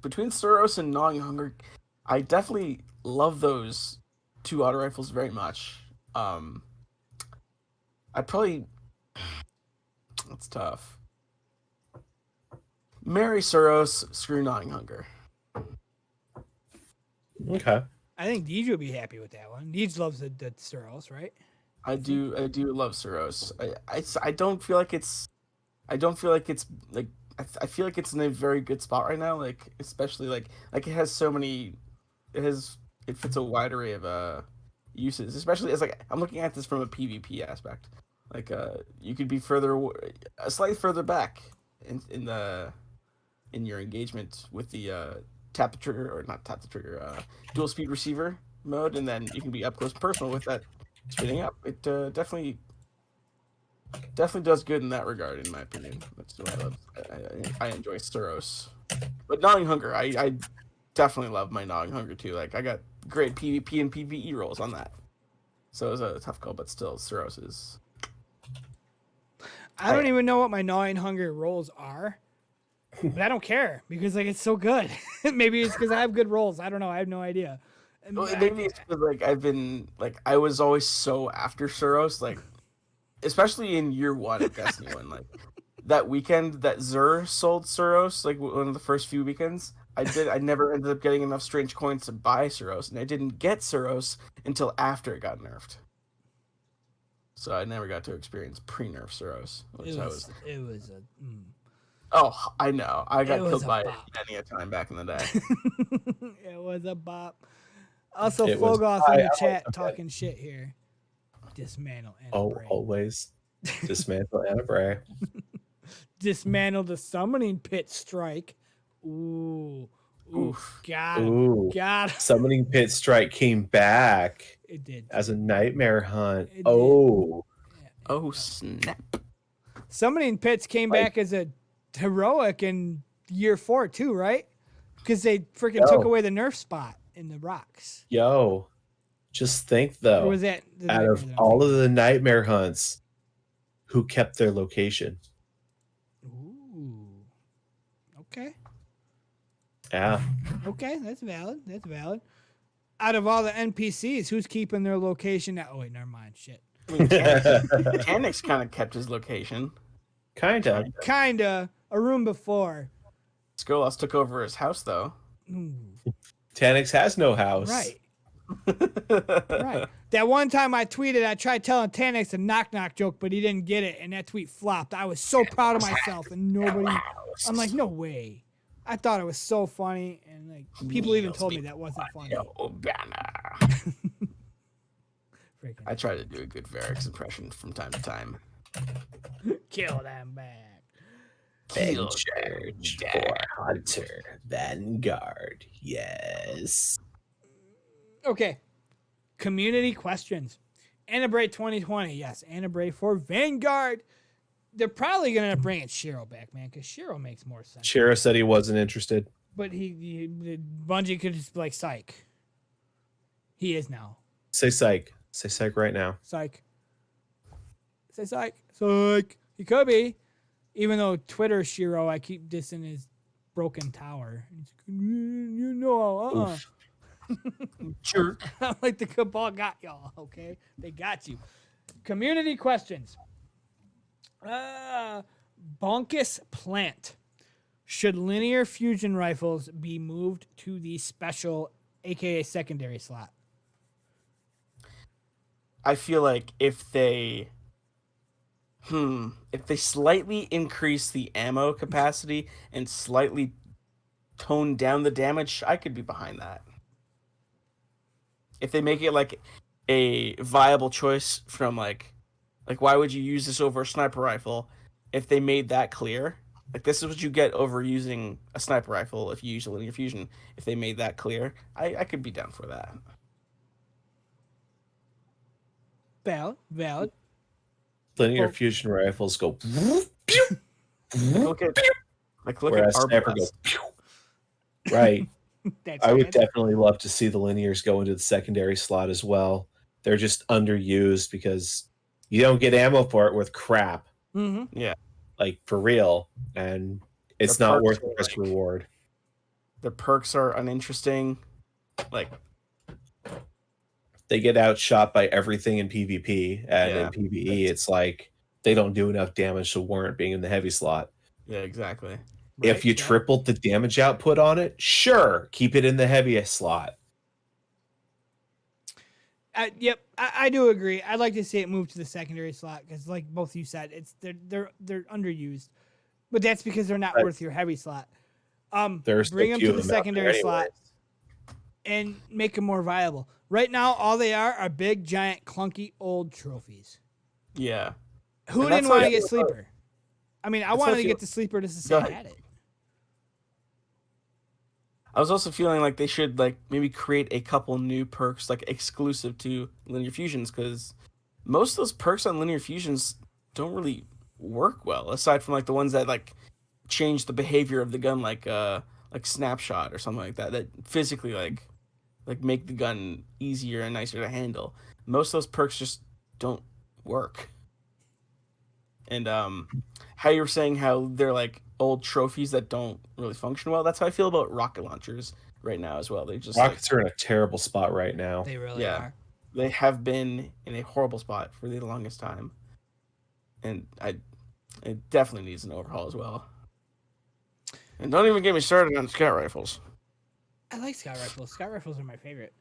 Between Suros and Gnawing Hunger, I definitely love those 2 auto rifles very much. I'd probably... That's tough. Marry Suros, screw Gnawing Hunger. Okay. I think Deej would be happy with that one. Deej loves the Suros, right? I do love Suros. I don't feel like it's like I feel like it's in a very good spot right now. Like especially like it has so many, it fits a wide array of uses. Especially as like I'm looking at this from a PvP aspect. Like you could be slightly further back in your engagement with the tap the trigger or not tap the trigger dual speed receiver mode, and then you can be up close and personal with that speeding up. It definitely does good in that regard, in my opinion. That's what I love. I enjoy Suros, but Gnawing Hunger, I definitely love my Gnawing Hunger too. Like I got great PvP and PvE rolls on that, so it was a tough call. But still, Suros is. I don't even know what my Gnawing Hunger rolls are, but I don't care because like it's so good. Maybe it's because I have good rolls. I don't know. I have no idea. Well, maybe it's because like I've been like I was always so after Suros, like especially in year one of Destiny 1, like that weekend that Zur sold Suros, like one of the first few weekends. I never ended up getting enough strange coins to buy Suros, and I didn't get Suros until after it got nerfed. So I never got to experience pre-nerf Suros, which It was a. Oh, I know. I got was killed a by bop. it many a time back in the day. It was a bop. Also, It was- Phogoth in the I- chat talking shit here. Dismantle and Bray. Always dismantle Anna Bray. Dismantle the summoning pit strike. Ooh. Oof. Got him. Ooh. Got him. Summoning Pit Strike came back It did. as a nightmare hunt. It did. Oh, Oh snap! Summoning pits came Like- back as a heroic in year 4 too, right? Because they freaking took Yo. away the nerf spot in the rocks. yo. Just think Or though, was that the out nightmare of that I'm all thinking of the nightmare hunts, who kept their location? Ooh. Okay. Yeah. Okay, that's valid. That's valid. Out of all the NPCs, who's keeping their location at? Oh wait, never mind. Shit. I mean, Tanix kind of kept his location. Kinda. Kinda a room before. Skolas took over his house though. Ooh, Tanix has no house. right. Right. That one time I tweeted, I tried telling Tanix a knock joke, but he didn't get it, and that tweet flopped. I was so proud of myself, and nobody. I'm like, no way. I thought it was so funny, and like people even told me that wasn't funny. Yo, banner. Freaking I try to do a good Varix impression from time to time. kill them back. Kill Charge them for Hunter Vanguard. Yes. Okay. Community questions. Annabray 2020. Yes, Annabray for Vanguard. They're probably going to end up bringing Shiro back, man, because Shiro makes more sense. Shira said he wasn't interested. But Bungie could just be like, psych. He is now. Say psych. Say psych right now. Psych. Say psych. Psych. He could be. Even though Twitter Shiro, I keep dissing his broken tower. He's like, you know, Oof. Jerk. I'm like, the cabal got y'all, okay? They got you. Community questions. Bonkus Plant. Should linear fusion rifles be moved to the special, aka secondary slot? I feel like if they slightly increase the ammo capacity and slightly tone down the damage, I could be behind that. If they make it like a viable choice from like why would you use this over a sniper rifle? If they made that clear, like this is what you get over using a sniper rifle if you use a linear fusion. If they made that clear, I could be down for that. Valid. Linear Well- fusion rifles go. Look at Whereas sniper Arbalest. goes. Pew. Right. That's I would good. definitely love to see the linears go into the secondary slot as well. They're just underused because you don't get ammo for it with crap, Mm-hmm. like for real, and it's The not perks worth are the risk like- reward. The perks are uninteresting. Like They get outshot by everything in PvP, and Yeah. in PvE, it's like they don't do enough damage to warrant being in the heavy slot. yeah, exactly. If you yeah. tripled the damage output on it, sure, keep it in the heaviest slot. I do agree. I'd like to see it move to the secondary slot because, like both of you said, they're underused, but that's because they're not Right. worth your heavy slot. There's Bring so them few to of the them out there secondary slot anyways. and make them more viable. Right now, all they are big, giant, clunky, old trophies. Yeah. Who And that's didn't how want I to get feel about- Sleeper? I mean, I That's how I wanted to feel- get the Sleeper just to Go say I ahead. had it. I was also feeling like they should like maybe create a couple new perks like exclusive to linear fusions because most of those perks on linear fusions don't really work well aside from like the ones that like change the behavior of the gun like snapshot or something like that physically like make the gun easier and nicer to handle. Most of those perks just don't work. And how you were saying how they're like old trophies that don't really function well. That's how I feel about rocket launchers right now as well. They just Rockets are in a terrible spot right now. They really Yeah. are. they have been in a horrible spot for the longest time, and it definitely needs an overhaul as well. And don't even get me started on scout rifles. I like scout rifles. Scout rifles are my favorite.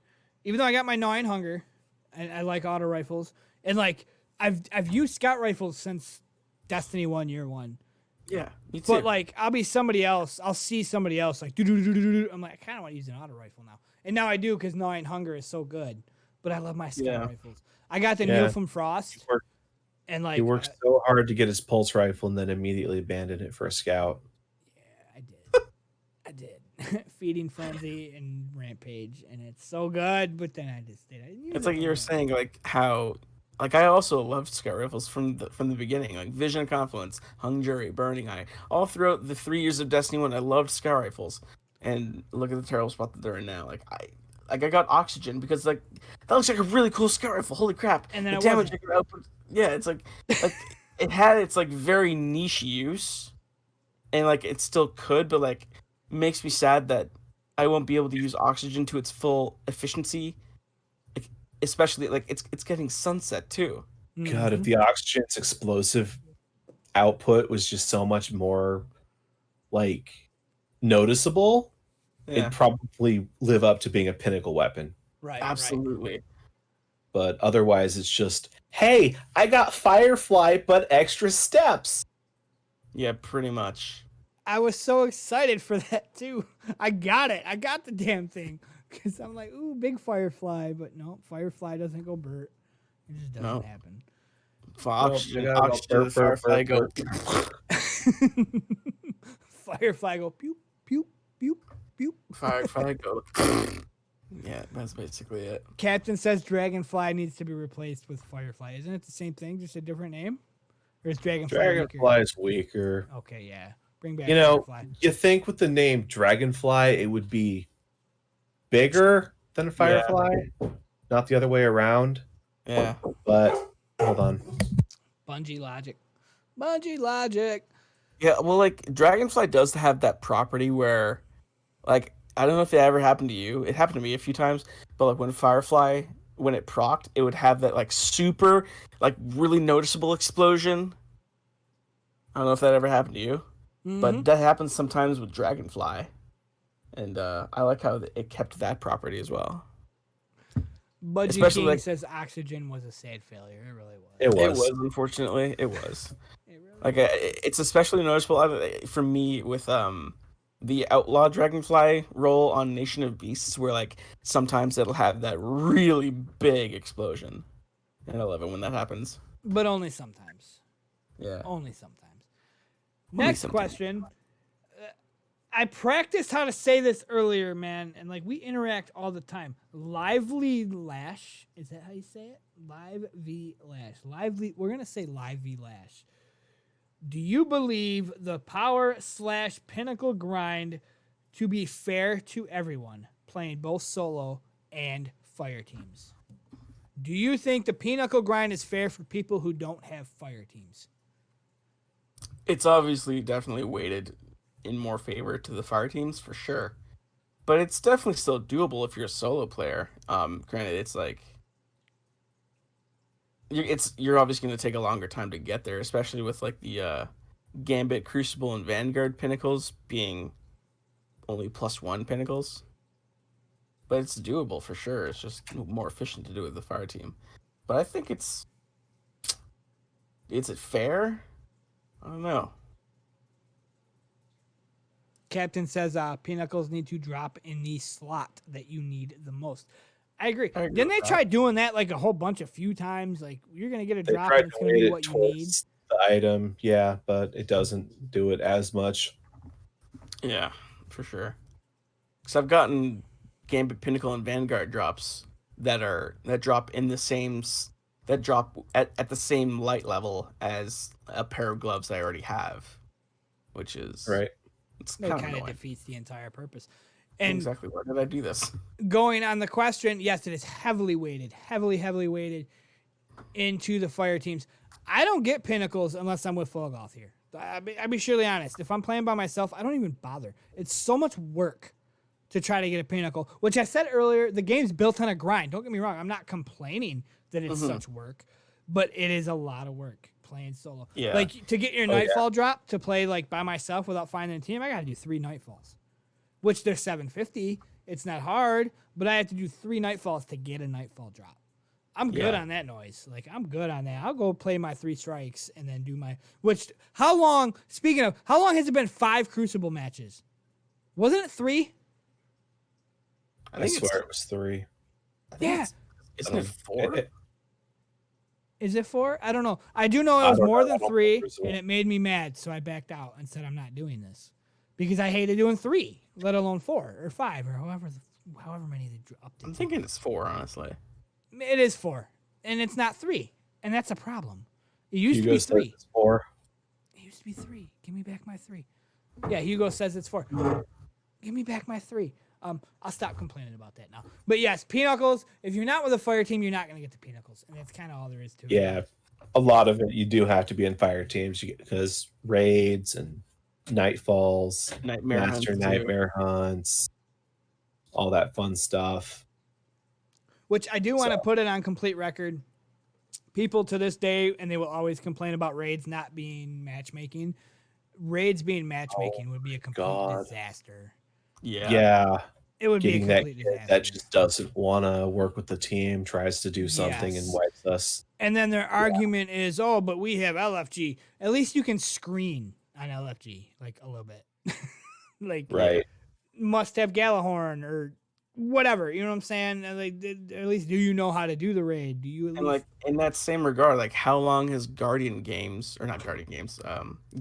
Even though I got my 9 hunger, and I like auto rifles, and like I've used scout rifles since Destiny 1 Year 1. Yeah, me too. But like I'll be somebody else. I'll see somebody else like do. I'm like I kind of want to use an auto rifle now, and now I do because 9 hunger is so good. But I love my scout rifles. I got the Yeah. Neil from Frost, and like He worked so hard to get his pulse rifle and then immediately abandoned it for a scout. I did. Feeding Frenzy and Rampage, and it's so good. But then I just did. It's like you were saying, like how, like I also loved scout rifles from the beginning, like Vision of Confluence, Hung Jury, Burning Eye. All throughout the 3 years of Destiny 1, I loved scout rifles. And look at the terrible spot that they're in now. I got Oxygen because like that looks like a really cool scout rifle. Holy crap! And then the it damage wasn't. it could output. Yeah, it's like it had its like very niche use, and like it still could, but like makes me sad that I won't be able to use Oxygen to its full efficiency. Like, especially like it's getting sunset too. God, if the Oxygen's explosive output was just so much more like noticeable, Yeah, it'd probably live up to being a pinnacle weapon. right, absolutely. But otherwise, it's just, hey, I got Firefly, but extra steps. Yeah, pretty much. I was so excited for that too. I got it. I got the damn thing because I'm like, ooh, big Firefly, but no, Firefly doesn't go Burt. It just doesn't No. happen. For Well, Oxygen, they gotta go Oxygen, burp, Firefly burp, go. Firefly go pew pew pew pew. Firefly go. Yeah, that's basically it. Captain says Dragonfly needs to be replaced with Firefly. Isn't it the same thing, just a different name? Or is Dragonfly weaker? Dragonfly is weaker. Okay, yeah. Bring back You know, Firefly. you think with the name Dragonfly, it would be bigger than a Firefly, not the other way around. Yeah. But hold on. Bungie logic. Bungie logic. Yeah, well, like Dragonfly does have that property where, like, I don't know if it ever happened to you. It happened to me a few times, but like when Firefly, when it procced, it would have that like super, like really noticeable explosion. I don't know if that ever happened to you, but that happens sometimes with Dragonfly, and I like how it kept that property as well. Bungie Especially, King like- says Oxygen was a sad failure. It really was. It It was. was, unfortunately, it was. It really Like it's especially noticeable for me with the outlaw Dragonfly role on Nation of Beasts, where like sometimes it'll have that really big explosion, and I love it when that happens. But only sometimes. Yeah. Only sometimes. Only Next sometimes. question. I practiced how to say this earlier, man, and like we interact all the time. Lively Lash. Is that how you say it? Live V Lash. Lively. We're going to say Live V Lash. Do you believe the power/pinnacle grind to be fair to everyone playing both solo and fire teams? Do you think the pinnacle grind is fair for people who don't have fire teams? It's obviously definitely weighted in more favor to the fire teams for sure, but it's definitely still doable if you're a solo player. Granted, it's like you're obviously going to take a longer time to get there, especially with like the Gambit, Crucible, and Vanguard pinnacles being only +1 pinnacles. but it's doable for sure. It's just more efficient to do with the fire team. But I think is it fair? I don't know. Captain says Pinnacles need to drop in the slot that you need the most. I agree. I agree Didn't they with try doing that like a few times? Like you're gonna get a They drop tried and it's to gonna weight be it what you need. towards the item, yeah, but it doesn't do it as much. Yeah, for sure. Because I've gotten Gambit, Pinnacle, and Vanguard drops that drop in the same that drop at the same light level as a pair of gloves I already have, which is Right. It's That kind of kind of annoying. defeats the entire purpose. And Exactly. Why did I do this? going on the question, yes, it is heavily weighted into the fire teams. I don't get Pinnacles unless I'm with Phogoth here. I'll be surely honest. If I'm playing by myself, I don't even bother. It's so much work to try to get a Pinnacle, which I said earlier, the game's built on a grind. Don't get me wrong. I'm not complaining that it's such work, but it is a lot of work playing solo. Yeah. Like to get your Nightfall drop to play like by myself without finding a team, I got to do 3 Nightfalls, which they're 750. It's not hard, but I have to do 3 Nightfalls to get a Nightfall drop. I'm good on that noise. Like, I'm good on that. I'll go play my 3 strikes and then do my... how long has it been 5 Crucible matches? Wasn't it 3? I swear it was 3. Yeah. Isn't it 4? Is it 4? I don't know. I do know it was don't more know. than I don't 3, know Crucible. and it made me mad, so I backed out and said I'm not doing this. Because I hated doing 3, let alone 4 or 5 or however many they upped it. I'm thinking it's 4, honestly. It is 4, and it's not 3, and that's a problem. It used to Hugo be says 3. it's 4. It used to be 3. Give me back my 3. Yeah, Hugo says it's 4. Give me back my 3. I'll stop complaining about that now. But yes, Pinnacles. If you're not with a fire team, you're not gonna get the Pinnacles, and that's kind of all there is to it. Yeah, a lot of it you do have to be in fire teams because raids and nightfalls, Nightmare master hunts, too. nightmare hunts, all that fun stuff. Which I do want to put it on complete record. People to this day, and they will always complain about raids not being matchmaking. Raids being matchmaking would be a complete God. disaster. Yeah. It would Getting be a that complete kid disaster. that just doesn't want to work with the team, tries to do something and Yes. wipes us. And then their argument is, oh, but we have LFG. At least you can screen on LFG, like a little bit. Like, Right. must have Galahorn or whatever. You know what I'm saying? And like, at least do you know how to do the raid? Do you at least... And like in that same regard, like how long has Guardian games or not Guardian games,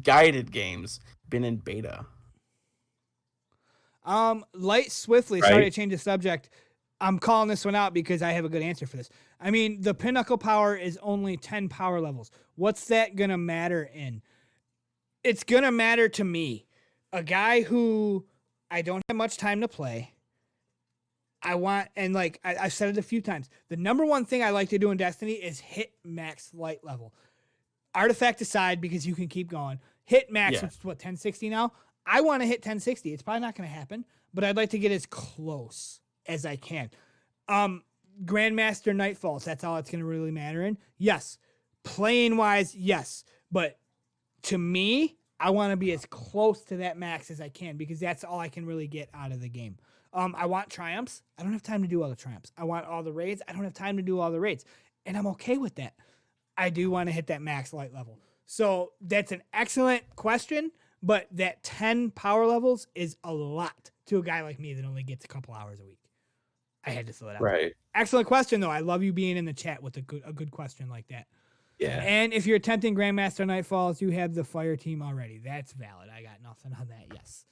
guided games been in beta? Light Swiftly, sorry to Right. change the subject. I'm calling this one out because I have a good answer for this. I mean, the Pinnacle power is only 10 power levels. What's that going to matter in? It's going to matter to me. A guy who I don't have much time to play. I've said it a few times. The number one thing I like to do in Destiny is hit max light level. Artifact aside, because you can keep going. Hit max, which is what, 1060 now? I want to hit 1060. It's probably not going to happen, but I'd like to get as close as I can. Grandmaster Nightfalls, that's all it's going to really matter in. Yes. Playing wise, yes. But to me, I want to be as close to that max as I can because that's all I can really get out of the game. I want triumphs. I don't have time to do all the triumphs. I want all the raids. I don't have time to do all the raids. And I'm okay with that. I do want to hit that max light level. So that's an excellent question, but that 10 power levels is a lot to a guy like me that only gets a couple hours a week. I had to throw it out. Right. Excellent question, though. I love you being in the chat with a good question like that. Yeah. And if you're attempting Grandmaster Nightfalls, you have the fire team already. That's valid. I got nothing on that. Yes.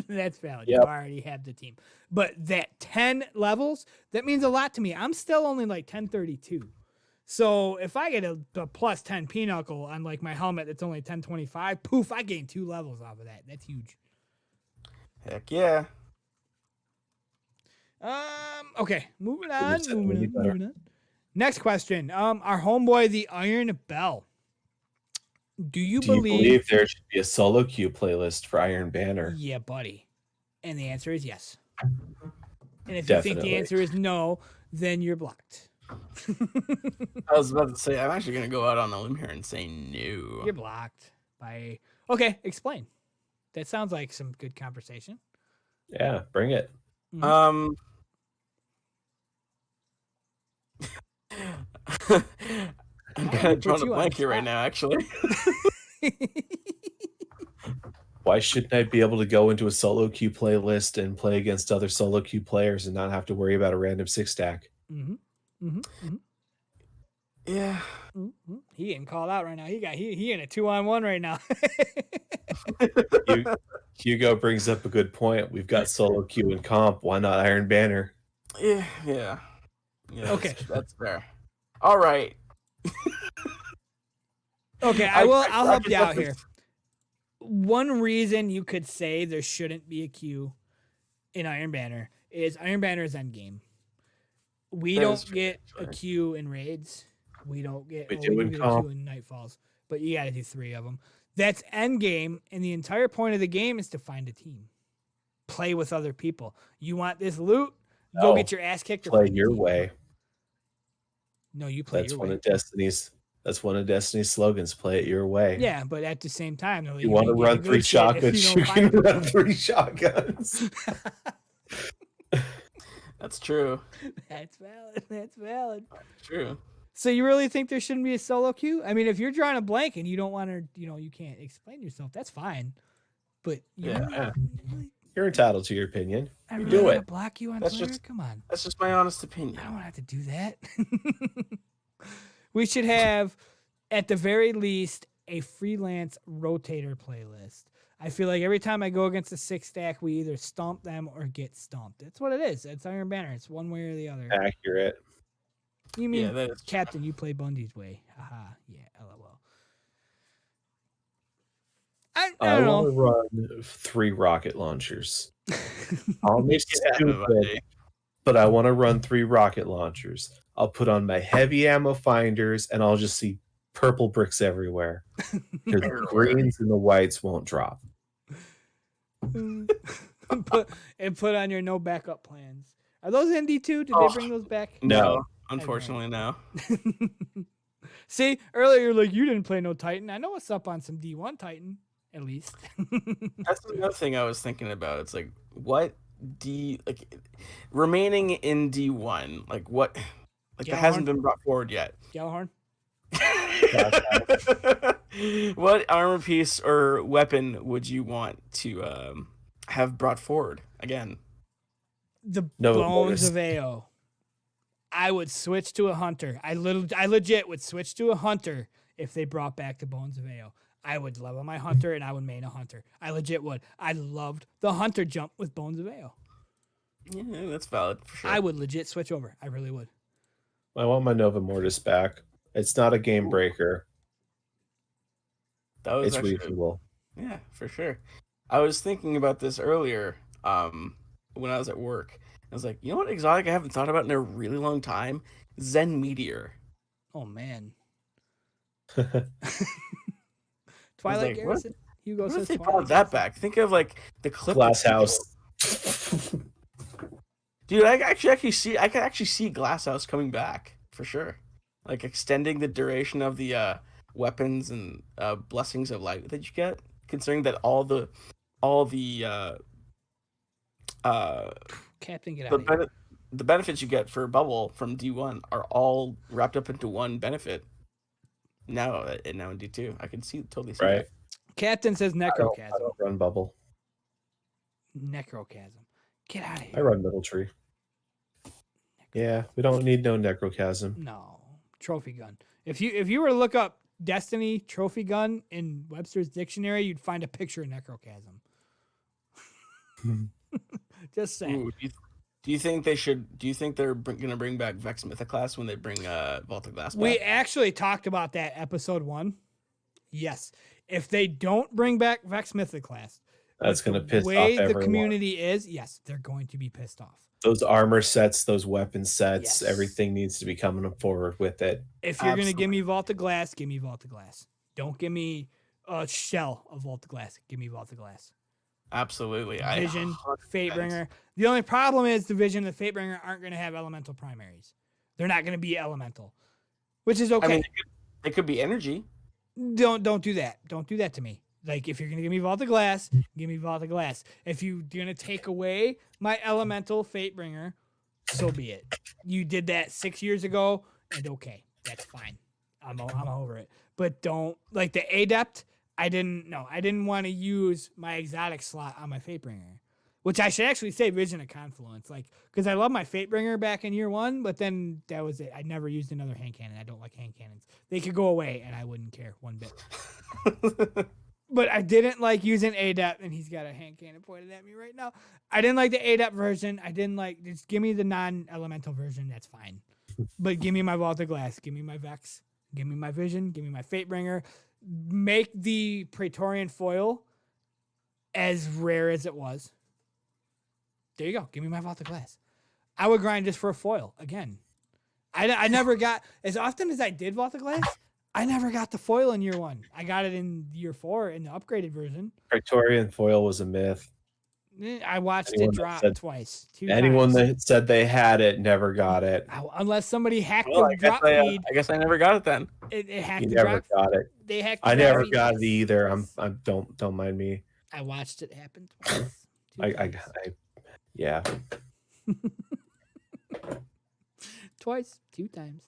That's valid. Yep. You already have the team. But that 10 levels, that means a lot to me. I'm still only like 1032. So if I get a plus 10 Pinnacle on like my helmet that's only 1025, poof, I gain 2 levels off of that. That's huge. Heck yeah. Okay, moving on. It's definitely better. Next question. Our homeboy, the Iron Bell. Do you Do you believe... believe there should be a solo queue playlist for Iron Banner? Yeah, buddy. And the answer is yes. And if you think Definitely. the answer is no, then you're blocked. I was about to say I'm actually gonna go out on a limb here and say no. You're blocked by... Okay, explain. That sounds like some good conversation. Yeah, bring it. I'm kind of put drawing a you on blank the here right spot. now, actually. Why shouldn't I be able to go into a solo queue playlist and play against other solo queue players and not have to worry about a random 6-stack? Mm-hmm. Mm-hmm. Mm-hmm. Yeah. Mm-hmm. He getting called out right now. He in a 2-on-1 right now. Hugo brings up a good point. We've got solo queue and comp. Why not Iron Banner? Yeah. Okay. That's fair. All right. Okay, I'll help could you out definitely- here. One reason you could say there shouldn't be a queue in Iron Banner is Iron Banner is endgame. We That don't is true, get a actually. queue in raids. We don't get. We well, do we in get a comp. queue in Nightfalls, but you got to do 3 of them. That's endgame, and the entire point of the game is to find a team, play with other people. You want this loot? Go No, get your ass kicked. Or Play find a your team. way. No, you play That's your one way. of Destiny's. That's one of Destiny's slogans. Play it your way. Yeah, but at the same time, though, You want to ain't getting run good 3 shit if shotguns? you You don't can find run 3 shotguns. That's true. That's valid. That's valid. True. So you really think there shouldn't be a solo queue? I mean, if you're drawing a blank and you don't want to, you can't explain yourself, that's fine. But you Yeah. really, You're entitled to your opinion. I You really do gotta it. block you on That's Twitter? just- Come on. That's just my honest I opinion. don't want to have to do that. We should have, at the very least, a freelance rotator playlist. I feel like every time I go against a 6-stack, we either stomp them or get stomped. That's what it is. It's Iron Banner. It's one way or the other. Accurate. You mean, Yeah, that is true. Captain, you play Bundy's way. Haha. Yeah, LOL. I I don't want know. to run 3 rocket launchers. I'll make Makes it happen, stupid, buddy. but I want to run 3 rocket launchers. I'll put on my heavy ammo finders, and I'll just see purple bricks everywhere. Because the greens and the whites won't drop. put on your no backup plans. Are those in D2? Did Oh, they bring those back? No, unfortunately, no. See, earlier you're like, you didn't play no Titan. I know what's up on some D1 Titan, at least. That's another thing I was thinking about. It's like, what remaining in D1, like what, like that hasn't been brought forward yet. Gallahorn? What armor piece or weapon would you want to have brought forward again? The Nova Bones Mortis. of AO. I would switch to a hunter. I legit would switch to a hunter if they brought back the Bones of AO. I would level my hunter and I would main a hunter. I legit would. I loved the hunter jump with Bones of AO. Yeah, that's valid for sure. I would legit switch over. I really would. I want my Nova Mortis back. It's not a game breaker. That was It's actually, reasonable. yeah, for sure. I was thinking about this earlier when I was at work. I was like, you know what exotic I haven't thought about in a really long time? Zen Meteor. Oh man. like, Twilight what- Garrison. Hugo What says if they Twilight brought that back? Think of like the clip. Glass house. Dude, I could actually see Glass House coming back for sure. Like extending the duration of the weapons and blessings of light that you get, considering that all the Captain, get out of here. the benefits you get for Bubble from D1 are all wrapped up into one benefit. Now in D2, I can totally see Right. that. Captain says I Necrochasm. don't run bubble. Necrochasm. Get out of I here. run middle tree. Yeah, we don't need no necrochasm. No. Trophy gun. If you were to look up Destiny trophy gun in Webster's dictionary, you'd find a picture of Necrochasm. Just saying. Ooh, do you think they should? Do you think they're gonna bring back Vex Mythoclast when they bring Vault of Glass back? We actually talked about that episode 1. Yes. If they don't bring back Vex Mythoclast, That's with going to the piss off way the everyone. community is, yes, they're going to be pissed off. Those armor sets, those weapon sets, Yes. everything needs to be coming forward with it. If you're going to give me Vault of Glass, give me Vault of Glass. Don't give me a shell of Vault of Glass. Give me Vault of Glass. Absolutely. Vision, Fatebringer. The only problem is the Vision and the Fatebringer aren't going to have elemental primaries. They're not going to be elemental, which is okay. I mean, they could be energy. Don't do that. Don't do that to me. Like, if you're going to give me Vault of Glass, give me Vault of Glass. If you're going to take away my elemental Fatebringer, so be it. You did that 6 years ago, and okay, that's fine. I'm over it. But don't like the Adept. I didn't want to use my exotic slot on my Fatebringer, which I should actually say Vision of Confluence, like because I love my Fatebringer back in year 1, but then that was it. I never used another hand cannon. I don't like hand cannons. They could go away, and I wouldn't care one bit. But I didn't like using Adept, and he's got a hand cannon pointed at me right now. I didn't like the Adept version. I didn't like just give me the non-elemental version. That's fine. But give me my Vault of Glass. Give me my Vex. Give me my Vision. Give me my Fatebringer. Make the Praetorian foil as rare as it was. There you go. Give me my Vault of Glass. I would grind just for a foil again. I never got, as often as I did Vault of Glass, I never got the foil in year 1. I got it in year 4 in the upgraded version. Praetorian foil was a myth. I watched Anyone it drop said- twice. Anyone times. that said they had it never got it. Unless somebody hacked Well, the drop feed. I guess I never got it then. It hacked You the never drop. got it. They hacked the I drop never feed got it twice. either. Don't mind me. I watched it happen twice. I yeah. Twice, two times.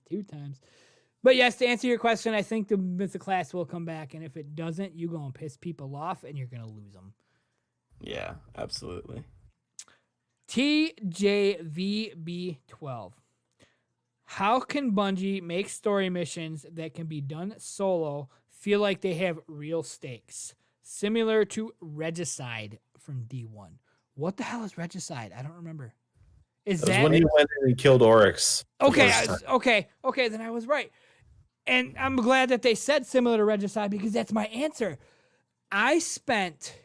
But yes, to answer your question, I think the Mythic class will come back, and if it doesn't, you're going to piss people off, and you're going to lose them. Yeah, absolutely. TJVB12. How can Bungie make story missions that can be done solo feel like they have real stakes? Similar to Regicide from D1. What the hell is Regicide? I don't remember. Is That was that when you went in and killed Oryx. the okay? first time. Okay. Then I was right, and I'm glad that they said similar to Regicide because that's my answer. I spent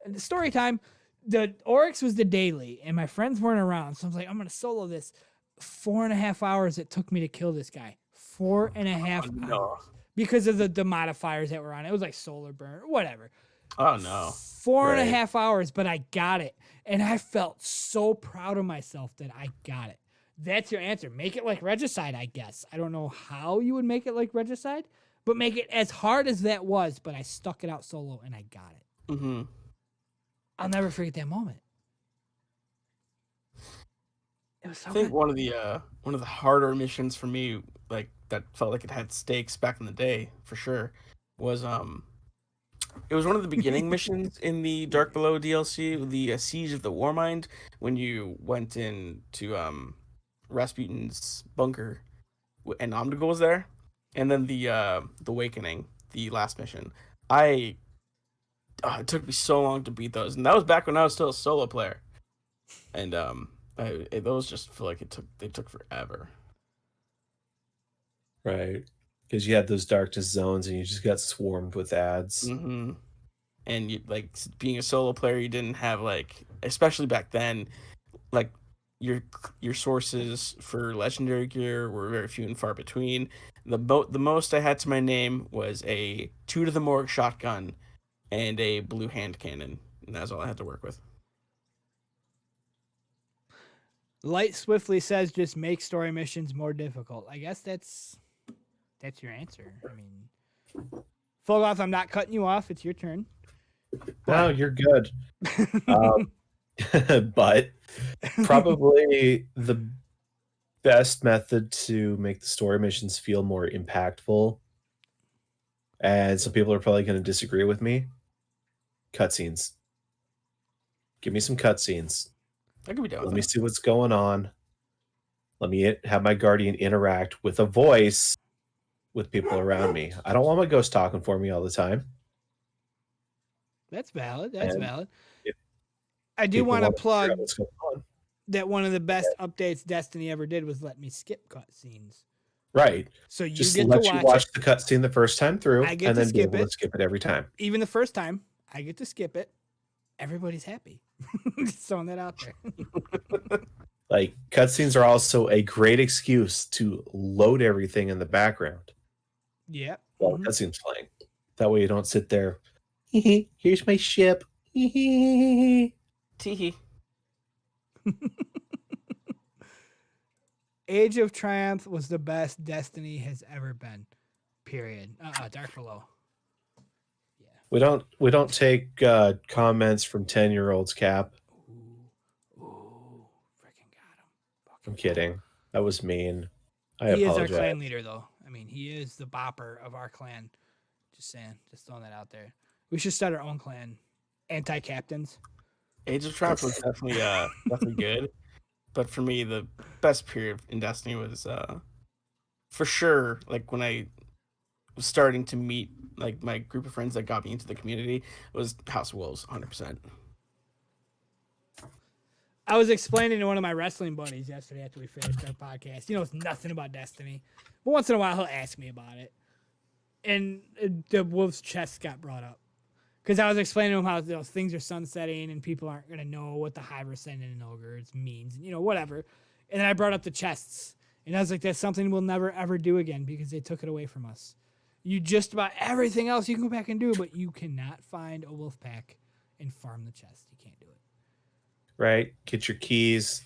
the story time. The Oryx was the daily, and my friends weren't around, so I was like, I'm gonna solo this. 4.5 hours it took me to kill this guy. 4.5 hours because of the modifiers that were on it. It was like solar burn, whatever. Oh no. 4.5 hours, but I got it. And I felt so proud of myself that I got it. That's your answer. Make it like Regicide, I guess. I don't know how you would make it like Regicide, but make it as hard as that was, but I stuck it out solo and I got it. Mm-hmm. I'll never forget that moment. It was so I think good. one of the harder missions for me, like that felt like it had stakes back in the day for sure, was it was one of the beginning missions in the Dark Below DLC, the Siege of the Warmind, when you went in to Rasputin's bunker, and Omnigul was there, and then the Awakening, the last mission. It took me so long to beat those, and that was back when I was still a solo player, and those just feel like they took forever. Right. Because you had those darkness zones and you just got swarmed with ads. Mm-hmm. And you like being a solo player, you didn't have like, especially back then, like your sources for legendary gear were very few and far between. The most I had to my name was a 2 to the morgue shotgun and a blue hand cannon, and that's all I had to work with. Light Swiftly says just make story missions more difficult. I guess that's your answer. I mean, Phogoth, I'm not cutting you off. It's your turn. No, you're good. But probably the best method to make the story missions feel more impactful, and some people are probably going to disagree with me, cutscenes. Give me some cutscenes. I could be down with Let me that. see what's going on. Let me have my guardian interact with a voice with people around me. I don't want my ghost talking for me all the time. That's valid. And valid. if I do People want to wanna figure plug out what's going on. that one of the best updates Destiny ever did was let me skip cutscenes. Right. So you Just get let to you watch watch it. the cutscene the first time through, I get and to then be skip able it. to skip it every time. Even the first time, I get to skip it. Everybody's happy. Just throwing that out there. Like, cutscenes are also a great excuse to load everything in the background Yeah. while the cutscene's playing. That way you don't sit there, here's my ship. Teehee. Age of Triumph was the best Destiny has ever been. Period. Dark Below. We don't take comments from 10-year-olds, Cap. Ooh, freaking got him. I'm kidding. That was mean. I He is our apologize. clan leader, though. I mean, he is the bopper of our clan. Just saying. Just throwing that out there. We should start our own clan. Anti-captains. Age of Triumph was definitely good, but for me, the best period in Destiny was for sure like when I was starting to meet like my group of friends that got me into the community was House of Wolves, 100%. I was explaining to one of my wrestling buddies yesterday after we finished our podcast. He knows nothing about Destiny, but once in a while he'll ask me about it. And the Wolves chest got brought up because I was explaining to him how those things are sunsetting and people aren't going to know what the Hydra Ascendant and Ogres means, and, whatever. And then I brought up the chests, and I was like, that's something we'll never, ever do again because they took it away from us. You just about everything else you can go back and do, but you cannot find a wolf pack and farm the chest. You can't do it. Right? Get your keys,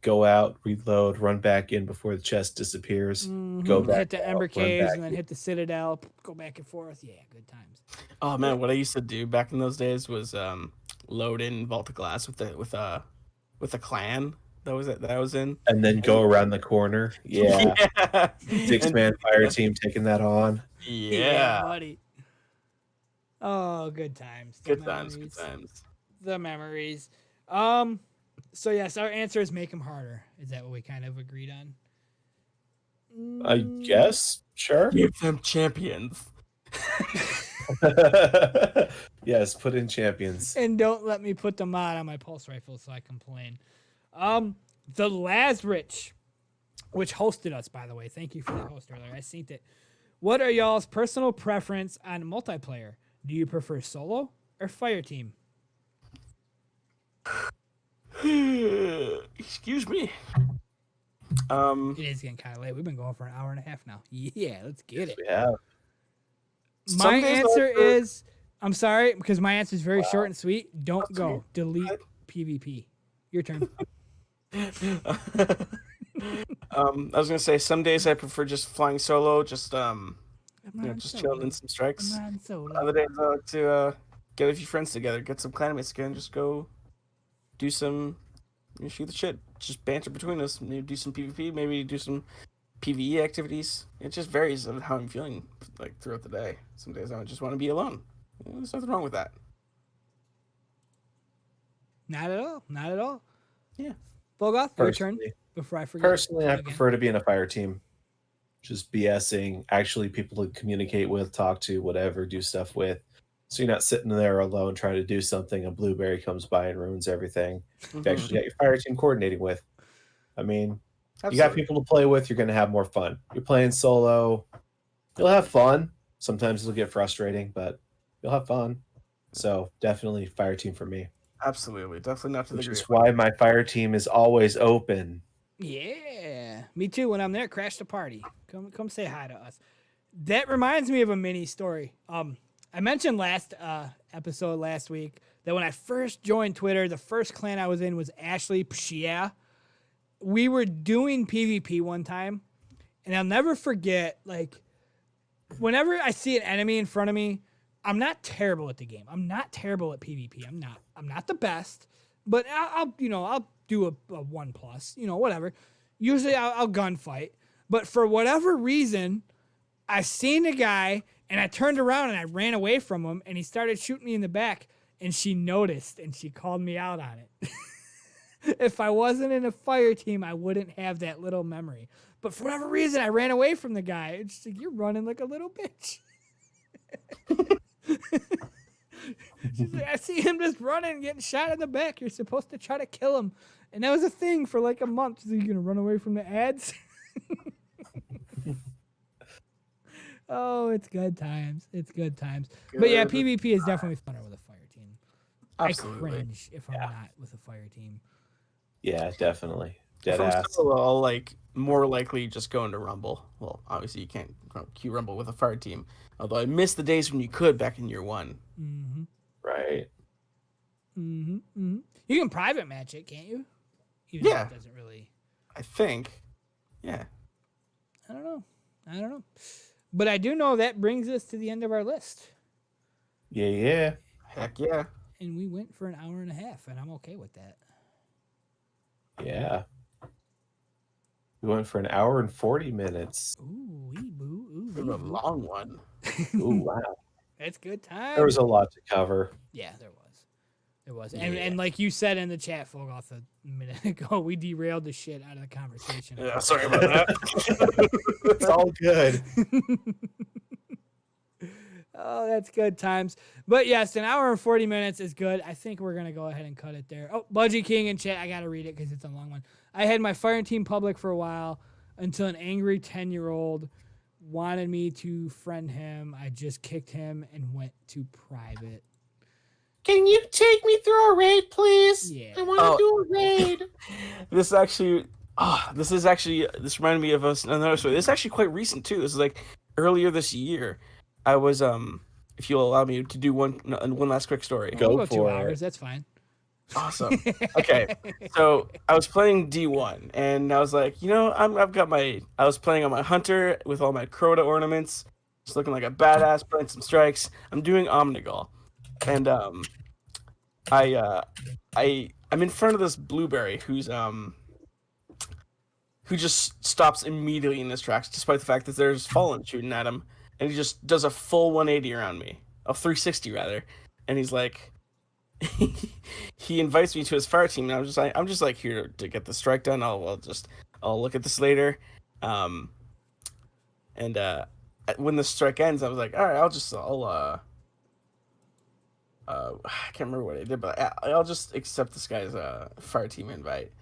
go out, reload, run back in before the chest disappears. Go back. Hit the out, Ember run Caves back and then in. hit the Citadel. Go back and forth. Yeah, good times. Oh man, what I used to do back in those days was load in Vault of Glass with a clan that was in. And then go around the corner. Yeah. Yeah. 6-man fire team taking that on. Yeah. buddy. Oh, good times. Good times. Good times. The memories. So yes, our answer is make them harder. Is that what we kind of agreed on? I guess. Sure. Give them champions. Yes, put in champions. And don't let me put the mod on my pulse rifle so I complain. The Lazarich, which hosted us, by the way. Thank you for the host earlier. I seen it. What are y'all's personal preference on multiplayer? Do you prefer solo or Fireteam? Excuse me. It is getting kind of late. We've been going for an hour and a half now. Yeah, let's get it. Yeah. My Some days answer I'll- is, I'm sorry, because my answer is very short and sweet. Don't That's go. weird. Delete PvP. Your turn. I was gonna say some days I prefer just flying solo, just just chilling in some strikes. Other days I like to get a few friends together, get some clanmates together, and just go do some shoot the shit, just banter between us. Maybe do some PvP, maybe do some PvE activities. It just varies on how I'm feeling like throughout the day. Some days I just want to be alone. There's nothing wrong with that. Not at all. Not at all. Yeah. Phogoth, your turn Personally, before I forget. personally I again. prefer to be in a fire team. Just BSing, actually people to communicate with, talk to, whatever, do stuff with. So you're not sitting there alone trying to do something. A blueberry comes by and ruins everything. You actually got your fire team coordinating with. I mean, you got people to play with, you're going to have more fun. You're playing solo, you'll have fun. Sometimes it'll get frustrating, but you'll have fun. So definitely fire team for me. Absolutely, definitely not to the Which degree. is why my fire team is always open. Yeah, me too. When I'm there, crash the party. Come say hi to us. That reminds me of a mini story. I mentioned last episode last week that when I first joined Twitter, the first clan I was in was Ashley Pshia. We were doing PvP one time, and I'll never forget, like, whenever I see an enemy in front of me, I'm not terrible at the game. I'm not terrible at PvP. I'm not the best, but I'll do a 1+, whatever. Usually I'll gunfight, but for whatever reason, I seen a guy and I turned around and I ran away from him and he started shooting me in the back and she noticed and she called me out on it. If I wasn't in a fire team, I wouldn't have that little memory. But for whatever reason, I ran away from the guy. It's just like, you're running like a little bitch. She's like, I see him just running, getting shot in the back. You're supposed to try to kill him. And that was a thing for like a month. She's like, you going to run away from the ads? Oh, it's good times. It's good times. But yeah, PvP is definitely funner with a fire team. Absolutely. I cringe if I'm not with a fire team. Yeah, definitely. If Dead I'm ass. solo, I'll like more likely just go into Rumble. Well, obviously you can't queue Rumble with a fire team. Although I miss the days when you could back in year one. Mm-hmm. Right. Mm-hmm. Mm-hmm. You can private match it, can't you? Even Yeah. though it doesn't really. I think. Yeah. I don't know. But I do know that brings us to the end of our list. Yeah. Heck yeah. And we went for an hour and a half, and I'm okay with that. Yeah. We went for an hour and 40 minutes. Ooh, wee boo. Ooh, It wee was a boo. long one. Ooh, wow. It's good time. There was a lot to cover. Yeah, there was. There was. Yeah. And like you said in the chat, Phogoth, a minute ago, we derailed the shit out of the conversation. Yeah, sorry about that. It's all good. Oh, that's good times. But yes, an hour and 40 minutes is good. I think we're going to go ahead and cut it there. Oh, Budgie King in chat. I got to read it because it's a long one. I had my Fireteam public for a while until an angry 10-year-old wanted me to friend him. I just kicked him and went to private. Can you take me through a raid, please? Yeah. I want to do a raid. This reminded me of another story. This is actually quite recent too. This is like earlier this year. I was if you'll allow me to do one last quick story. Go We'll go 2 for hours. it. That's fine. Awesome. Okay, so I was playing D1, and I was like, I was playing on my hunter with all my Crota ornaments, just looking like a badass, playing some strikes. I'm doing Omnigul, and I'm in front of this blueberry who just stops immediately in his tracks, despite the fact that there's Fallen shooting at him, and he just does a full 180 around me, a 360 rather, and he's like. He invites me to his fire team, and I'm just like here to get the strike done. I'll look at this later, and when the strike ends, I was like, all right, I can't remember what I did, but I'll just accept this guy's fire team invite,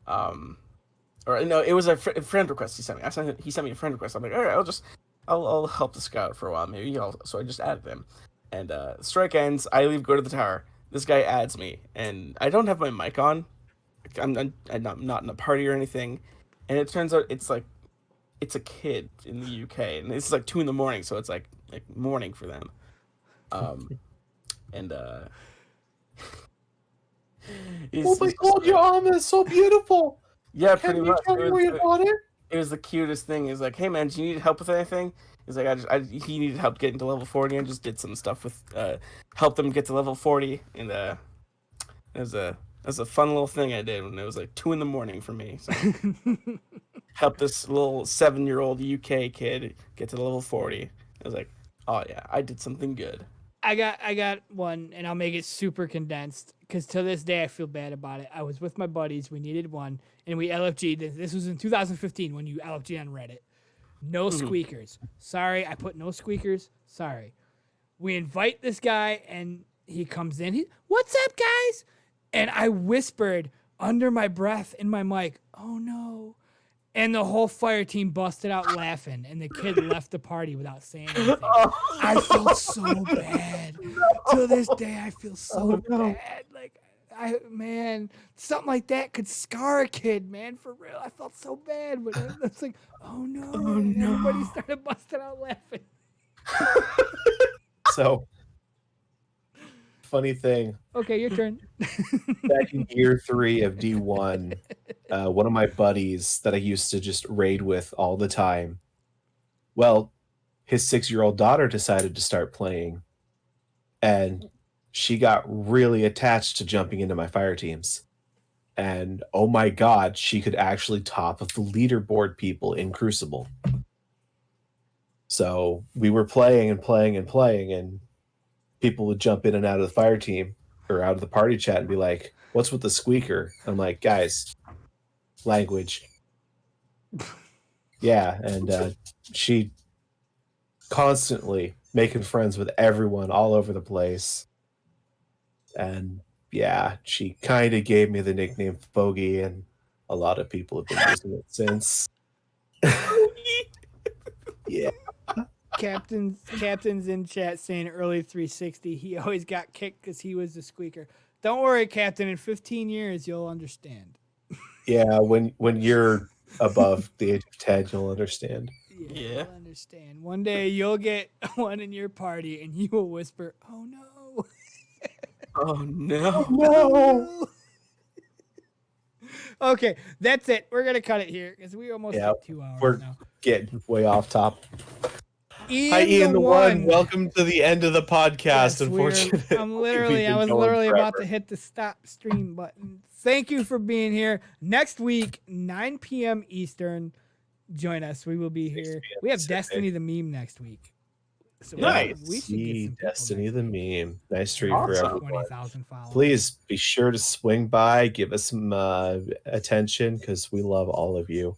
or no, it was a friend request he sent me. He sent me a friend request. I'm like, all right, I'll help this guy out for a while, maybe. So I just added him, and strike ends. I leave, go to the tower. This guy adds me, and I don't have my mic on. I'm not in a party or anything, and it turns out it's a kid in the UK, and it's like 2 a.m, so it's like morning for them. And Oh my god, your armor is so beautiful. Yeah, Can pretty you much. tell me where you got it? It was the cutest thing. He's like, hey man, do you need help with anything? He's like, he needed help getting to level 40. I just did some stuff with helped him get to level 40, and it was a fun little thing I did when it was like 2 a.m. for me. So helped this little 7-year-old UK kid get to level 40. I was like, oh yeah, I did something good. I got one, and I'll make it super condensed because to this day I feel bad about it. I was with my buddies. We needed one, and we LFG'd. This was in 2015 when you LFG on Reddit. No squeakers. Sorry, I put no squeakers. Sorry. We invite this guy, and he comes in. What's up, guys? And I whispered under my breath in my mic, oh no. And the whole fire team busted out laughing, and the kid left the party without saying anything. I felt so bad. To this day, I feel so bad. Like, something like that could scar a kid, man, for real. I felt so bad, but I was like, oh no. And everybody started busting out laughing. So, funny thing. Okay, your turn. Back in year 3 of D1, one of my buddies that I used to just raid with all the time, well, his 6-year-old daughter decided to start playing, and she got really attached to jumping into my fire teams. And oh my god, she could actually top of the leaderboard people in Crucible. So we were playing, and people would jump in and out of the fire team or out of the party chat and be like, what's with the squeaker? I'm like, guys, language. Yeah, and she constantly making friends with everyone all over the place. And yeah, she kind of gave me the nickname Fogey, and a lot of people have been using it since. Yeah. Captain's in chat saying early 360. He always got kicked because he was the squeaker. Don't worry, Captain. In 15 years, you'll understand. Yeah, when you're above the age of 10, you'll understand. Yeah. You'll understand. One day you'll get one in your party, and you will whisper, "Oh no." Oh no. No. Okay, that's it. We're gonna cut it here because we almost hit 2 hours We're now. getting way off top. Ian Hi, Ian the One. One. Welcome to the end of the podcast. Yes, Unfortunately, I was literally about to hit the stop stream button. thank you for being here. Next week, 9 p.m. Eastern. Join us. We will be here. We have Destiny the Meme next week. So Nice. we should get some people Destiny next the week. Meme. Nice street Awesome. for everyone. 20,000 followers. Please be sure to swing by, give us some attention, because we love all of you.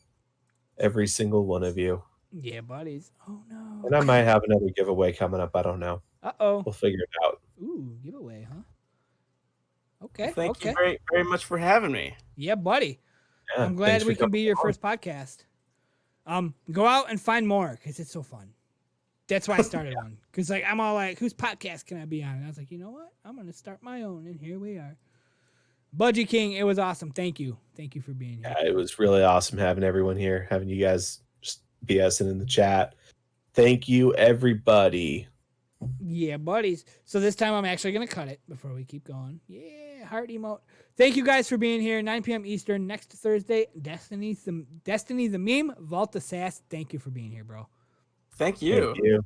Every single one of you. Yeah, buddies. Oh, no. And I might have another giveaway coming up. I don't know. Uh-oh. We'll figure it out. Ooh, giveaway, huh? Okay. Thank okay. you very, very much for having me. Yeah, buddy. Yeah, I'm glad thanks for we can be coming your on. first podcast. Go out and find more because it's so fun. That's why I started one. Because like I'm all like, whose podcast can I be on? And I was like, you know what? I'm gonna start my own, and here we are. Budgie King, it was awesome. Thank you. Thank you for being here. Yeah, it was really awesome having everyone here, having you guys just BSing in the chat. Thank you, everybody. Yeah, buddies. So this time I'm actually gonna cut it before we keep going. Yeah, heart emote. Thank you guys for being here. 9 p.m. Eastern next Thursday. Destiny the Meme. Vault the Sass. Thank you for being here, bro. Thank you. Thank you.